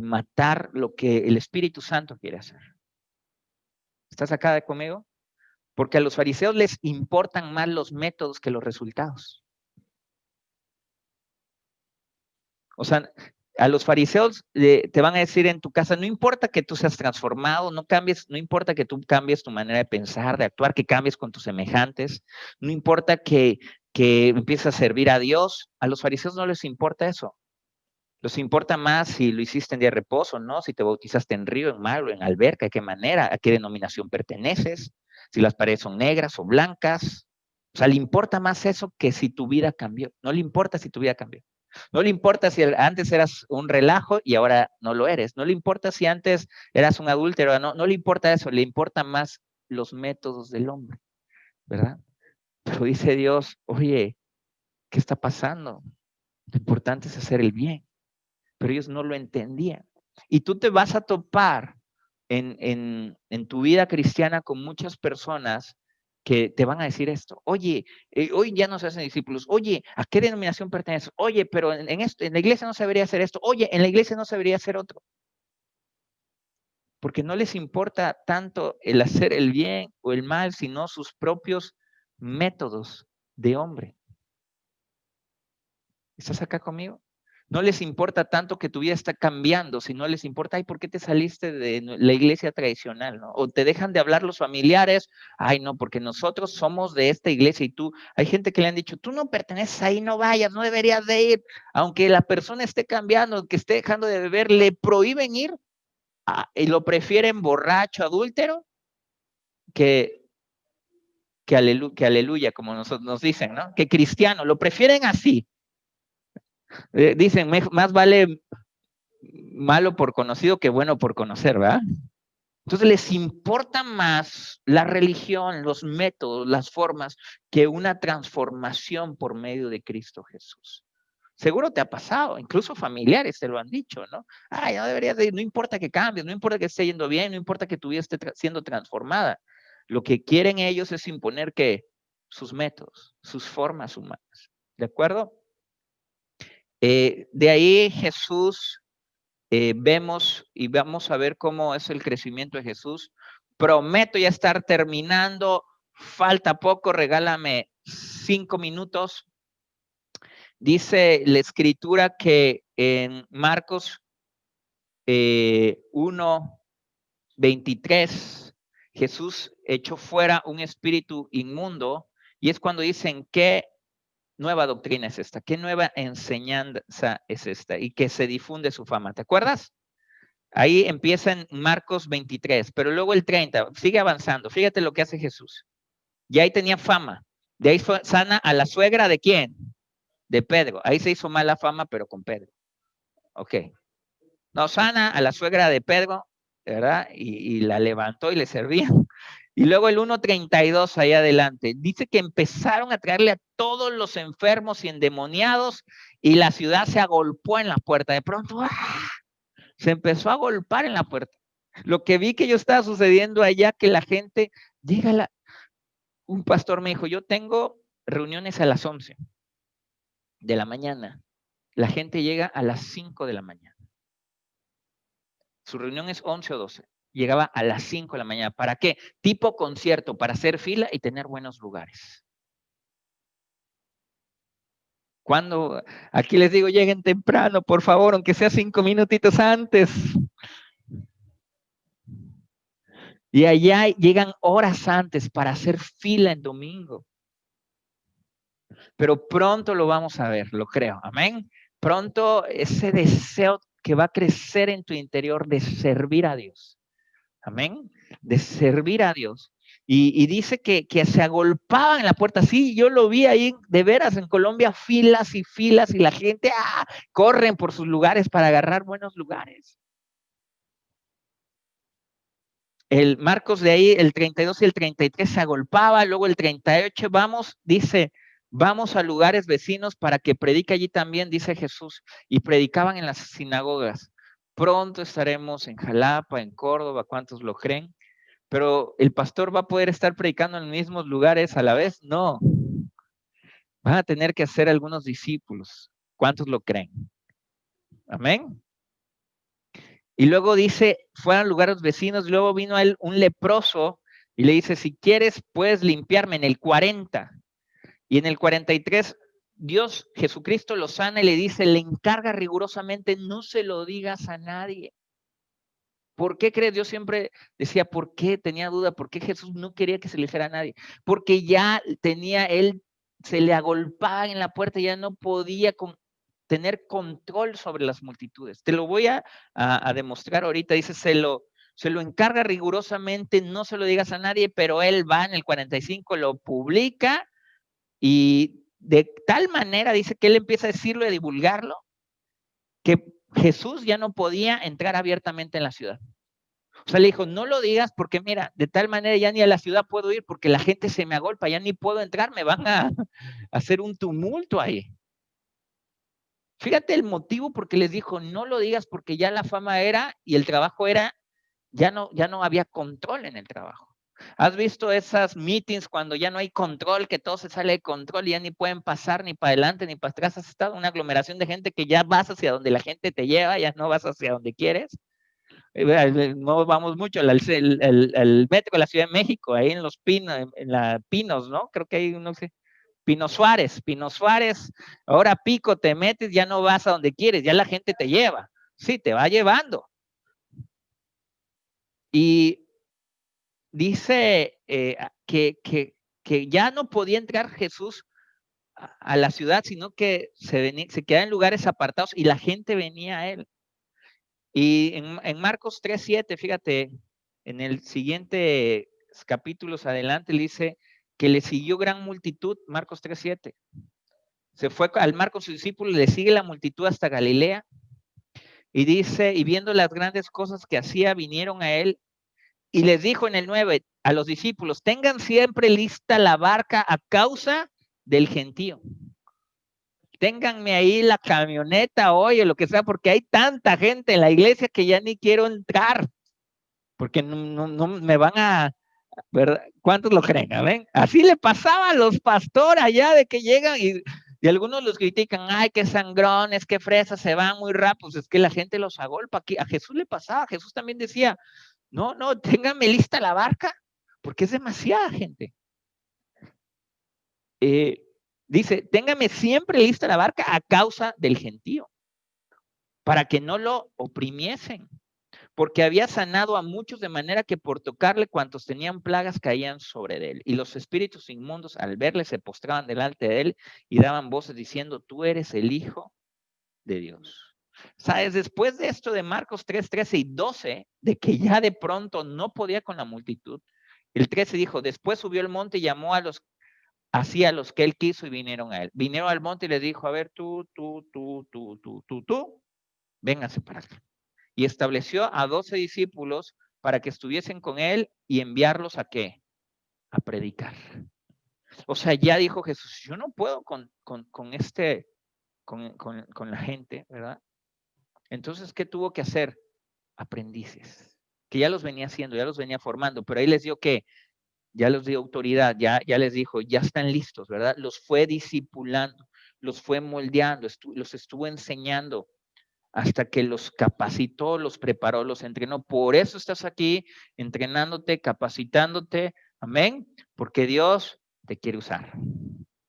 matar lo que el Espíritu Santo quiere hacer. ¿Estás acá conmigo? Porque a los fariseos les importan más los métodos que los resultados. O sea, a los fariseos te van a decir en tu casa, no importa que tú seas transformado, no importa que tú cambies tu manera de pensar, de actuar, que cambies con tus semejantes, no importa que empieces a servir a Dios, a los fariseos no les importa eso. Les importa más si lo hiciste en día de reposo, ¿no? Si te bautizaste en río, en mar o en alberca, de qué manera, a qué denominación perteneces, si las paredes son negras o blancas. O sea, le importa más eso que si tu vida cambió. No le importa si tu vida cambió. No le importa si antes eras un relajo y ahora no lo eres. No le importa si antes eras un adúltero, no le importa eso. Le importa más los métodos del hombre, ¿verdad? Pero dice Dios, oye, ¿qué está pasando? Lo importante es hacer el bien. Pero ellos no lo entendían. Y tú te vas a topar en tu vida cristiana con muchas personas que te van a decir esto. Oye, hoy ya no se hacen discípulos. Oye, ¿a qué denominación perteneces? Oye, pero en la iglesia no se debería hacer esto. Oye, en la iglesia no se debería hacer otro. Porque no les importa tanto el hacer el bien o el mal, sino sus propios métodos de hombre. ¿Estás acá conmigo? No les importa tanto que tu vida está cambiando, sino les importa, ay, ¿por qué te saliste de la iglesia tradicional? ¿No? O te dejan de hablar los familiares, ay, no, porque nosotros somos de esta iglesia y tú, hay gente que le han dicho, tú no perteneces ahí, no vayas, no deberías de ir, aunque la persona esté cambiando, que esté dejando de beber, le prohíben ir y lo prefieren borracho, adúltero, que aleluya, como nos dicen, ¿no? Que cristiano, lo prefieren así. Dicen, más vale malo por conocido que bueno por conocer, ¿verdad? Entonces les importa más la religión, los métodos, las formas, que una transformación por medio de Cristo Jesús. Seguro te ha pasado, incluso familiares te lo han dicho, ¿no? Ay, no deberías de ir, no importa que cambies, no importa que esté yendo bien, no importa que tu vida esté siendo transformada. Lo que quieren ellos es imponer que sus métodos, sus formas humanas. ¿De acuerdo? De ahí Jesús, vemos y vamos a ver cómo es el crecimiento de Jesús. Prometo ya estar terminando, falta poco, regálame 5 minutos. Dice la escritura que en Marcos 1:23, Jesús echó fuera un espíritu inmundo, y es cuando dicen, ¿qué nueva doctrina es esta? ¿Qué nueva enseñanza es esta? Y que se difunde su fama. ¿Te acuerdas? Ahí empieza en Marcos 23, pero luego el 30, sigue avanzando. Fíjate lo que hace Jesús. Y ahí tenía fama. De ahí sana a la suegra de quién? De Pedro. Ahí se hizo mala fama, pero con Pedro. Ok. No, sana a la suegra de Pedro, ¿verdad? Y la levantó y le servía. Y luego el 1:32 ahí adelante, dice que empezaron a traerle a todos los enfermos y endemoniados y la ciudad se agolpó en la puerta. De pronto, se empezó a golpear en la puerta. Lo que vi que yo estaba sucediendo allá, que la gente llega, un pastor me dijo, yo tengo reuniones a las 11 de la mañana. La gente llega a las 5 de la mañana. Su reunión es 11 o 12. Llegaba a las 5 de la mañana. ¿Para qué? Tipo concierto, para hacer fila y tener buenos lugares. Cuando aquí les digo, lleguen temprano, por favor, aunque sea 5 minutitos antes. Y allá llegan horas antes para hacer fila en domingo. Pero pronto lo vamos a ver, lo creo. Amén. Pronto ese deseo que va a crecer en tu interior de servir a Dios. Amén. De servir a Dios. Y dice que se agolpaban en la puerta. Sí, yo lo vi ahí, de veras, en Colombia, filas y filas, y la gente corren por sus lugares para agarrar buenos lugares. El Marcos de ahí, el 32 y el 33 se agolpaba, luego el 38, dice, vamos a lugares vecinos para que predique allí también, dice Jesús, y predicaban en las sinagogas. Pronto estaremos en Jalapa, en Córdoba, ¿cuántos lo creen? Pero ¿el pastor va a poder estar predicando en los mismos lugares a la vez? No. Van a tener que hacer algunos discípulos. ¿Cuántos lo creen? Amén. Y luego dice, fueron lugares vecinos, luego vino a él un leproso y le dice, si quieres, puedes limpiarme en el 40. Y en el 43, Dios, Jesucristo lo sana y le dice, le encarga rigurosamente, no se lo digas a nadie. ¿Por qué crees? Yo siempre decía, ¿por qué? Tenía duda, ¿por qué Jesús no quería que se le dijera a nadie? Porque ya tenía él, se le agolpaban en la puerta, ya no podía tener control sobre las multitudes. Te lo voy a demostrar ahorita. Dice, se lo encarga rigurosamente, no se lo digas a nadie, pero él va en el 45, lo publica y de tal manera dice que él empieza a decirlo y a divulgarlo, que Jesús ya no podía entrar abiertamente en la ciudad. O sea, le dijo, no lo digas porque mira, de tal manera ya ni a la ciudad puedo ir porque la gente se me agolpa, ya ni puedo entrar, me van a hacer un tumulto ahí. Fíjate el motivo porque les dijo, no lo digas porque ya la fama era y el trabajo era, ya no había control en el trabajo. ¿Has visto esas meetings cuando ya no hay control, que todo se sale de control y ya ni pueden pasar ni para adelante ni para atrás? Has estado en una aglomeración de gente que ya vas hacia donde la gente te lleva, ya no vas hacia donde quieres. No vamos mucho, el metro de la Ciudad de México, ahí en los Pinos, en la Pinos, ¿no? Creo que hay uno, Pino Suárez, ahora pico, te metes, ya no vas a donde quieres, ya la gente te lleva, sí, te va llevando. Y dice que ya no podía entrar Jesús a la ciudad, sino que se quedaba en lugares apartados y la gente venía a él. Y en Marcos 3:7, fíjate, en el siguiente capítulos adelante, le dice que le siguió gran multitud, Marcos 3:7. Se fue al mar con sus discípulos, le sigue la multitud hasta Galilea. Y dice, y viendo las grandes cosas que hacía, vinieron a él Y les dijo en el 9 a los discípulos, tengan siempre lista la barca a causa del gentío. Ténganme ahí la camioneta hoy o lo que sea, porque hay tanta gente en la iglesia que ya ni quiero entrar, porque no me van a, ¿verdad? ¿Cuántos lo creen? ¿Ven? Así le pasaba a los pastores allá de que llegan y algunos los critican, ay, qué sangrones, qué fresas, se van muy rápido, pues es que la gente los agolpa. Aquí a Jesús le pasaba, Jesús también decía, no, ténganme lista la barca, porque es demasiada gente. Dice, téngame siempre lista la barca a causa del gentío, para que no lo oprimiesen, porque había sanado a muchos de manera que por tocarle cuantos tenían plagas caían sobre él. Y los espíritus inmundos al verle se postraban delante de él y daban voces diciendo, tú eres el Hijo de Dios. ¿Sabes? Después de esto de Marcos 3, 13 y 12, de que ya de pronto no podía con la multitud, el 13 dijo, después subió al monte y llamó a los que él quiso y vinieron a él. Vinieron al monte y le dijo, a ver, tú, vénganse para acá. Y estableció a 12 discípulos para que estuviesen con él y enviarlos a ¿qué? A predicar. O sea, ya dijo Jesús, yo no puedo con la gente, ¿verdad? Entonces, ¿qué tuvo que hacer? Aprendices, que ya los venía haciendo, ya los venía formando, pero ahí les dio ¿qué? Ya les dio autoridad, ya les dijo, ya están listos, ¿verdad? Los fue discipulando, los fue moldeando, los estuvo enseñando hasta que los capacitó, los preparó, los entrenó. Por eso estás aquí entrenándote, capacitándote, amén, porque Dios te quiere usar,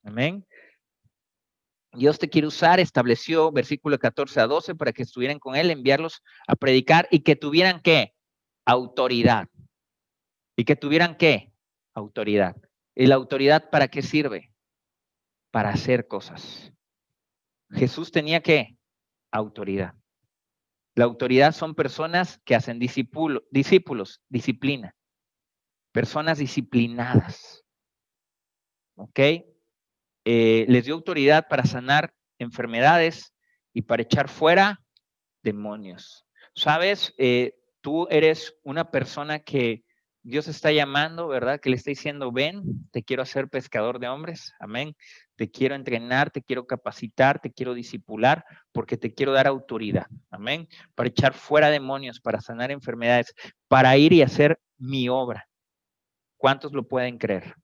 amén. Dios te quiere usar, estableció versículo 14 a 12 para que estuvieran con él, enviarlos a predicar y que tuvieran ¿qué? Autoridad. ¿Y que tuvieran qué? Autoridad. ¿Y la autoridad para qué sirve? Para hacer cosas. Jesús tenía ¿qué? Autoridad. La autoridad son personas que hacen discípulos, disciplina. Personas disciplinadas. ¿Ok? Les dio autoridad para sanar enfermedades y para echar fuera demonios. ¿Sabes? Tú eres una persona que Dios está llamando, ¿verdad? Que le está diciendo, ven, te quiero hacer pescador de hombres, amén. Te quiero entrenar, te quiero capacitar, te quiero discipular, porque te quiero dar autoridad, amén. Para echar fuera demonios, para sanar enfermedades, para ir y hacer mi obra. ¿Cuántos lo pueden creer?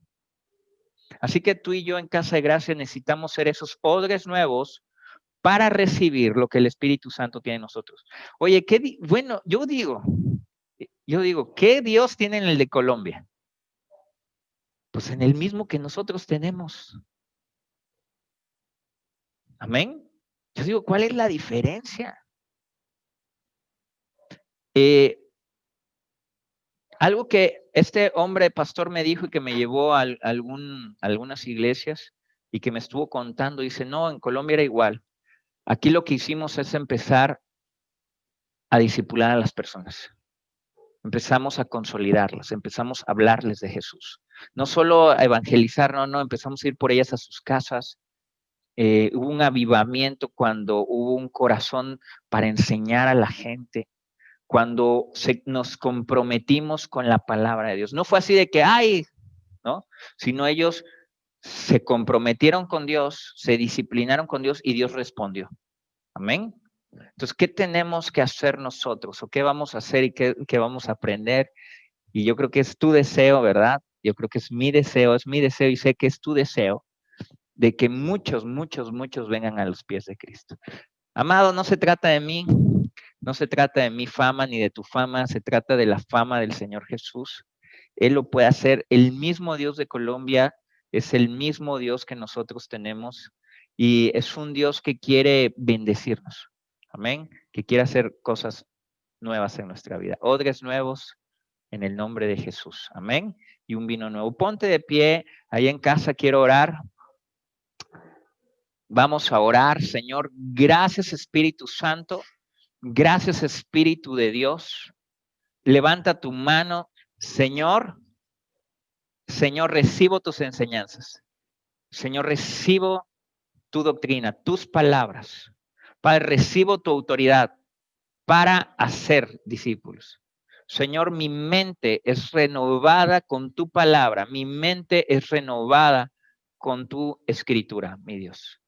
Así que tú y yo en Casa de Gracia necesitamos ser esos odres nuevos para recibir lo que el Espíritu Santo tiene en nosotros. Oye, bueno, yo digo, ¿qué Dios tiene en el de Colombia? Pues en el mismo que nosotros tenemos. Amén. Yo digo, ¿cuál es la diferencia? Algo que este hombre pastor me dijo y que me llevó a algunas iglesias y que me estuvo contando, dice, no, en Colombia era igual. Aquí lo que hicimos es empezar a discipular a las personas. Empezamos a consolidarlas, empezamos a hablarles de Jesús. No solo a evangelizar, no, empezamos a ir por ellas a sus casas. Hubo un avivamiento cuando hubo un corazón para enseñar a la gente, cuando nos comprometimos con la palabra de Dios. No fue así de que, ay, ¿no? Sino ellos se comprometieron con Dios, se disciplinaron con Dios y Dios respondió. Amén. Entonces, ¿qué tenemos que hacer nosotros? ¿O qué vamos a hacer y qué vamos a aprender? Y yo creo que es tu deseo, ¿verdad? Yo creo que es mi deseo y sé que es tu deseo de que muchos vengan a los pies de Cristo. Amado, no se trata de mí, no se trata de mi fama ni de tu fama, se trata de la fama del Señor Jesús. Él lo puede hacer. El mismo Dios de Colombia es el mismo Dios que nosotros tenemos y es un Dios que quiere bendecirnos. Amén. Que quiere hacer cosas nuevas en nuestra vida. Odres nuevos en el nombre de Jesús. Amén. Y un vino nuevo. Ponte de pie. Ahí en casa quiero orar. Vamos a orar, Señor. Gracias, Espíritu Santo. Gracias, Espíritu de Dios. Levanta tu mano. Señor, recibo tus enseñanzas. Señor, recibo tu doctrina, tus palabras. Padre, recibo tu autoridad para hacer discípulos. Señor, mi mente es renovada con tu palabra. Mi mente es renovada con tu escritura, mi Dios.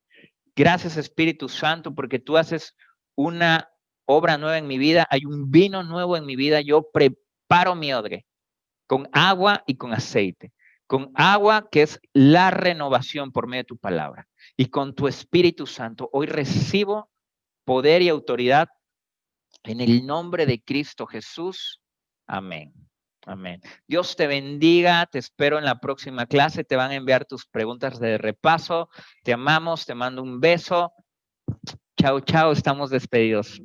Gracias, Espíritu Santo, porque tú haces una obra nueva en mi vida. Hay un vino nuevo en mi vida. Yo preparo mi odre con agua y con aceite. Con agua, que es la renovación por medio de tu palabra. Y con tu Espíritu Santo, hoy recibo poder y autoridad en el nombre de Cristo Jesús. Amén. Amén. Dios te bendiga. Te espero en la próxima clase. Te van a enviar tus preguntas de repaso. Te amamos. Te mando un beso. Chao, chao. Estamos despedidos.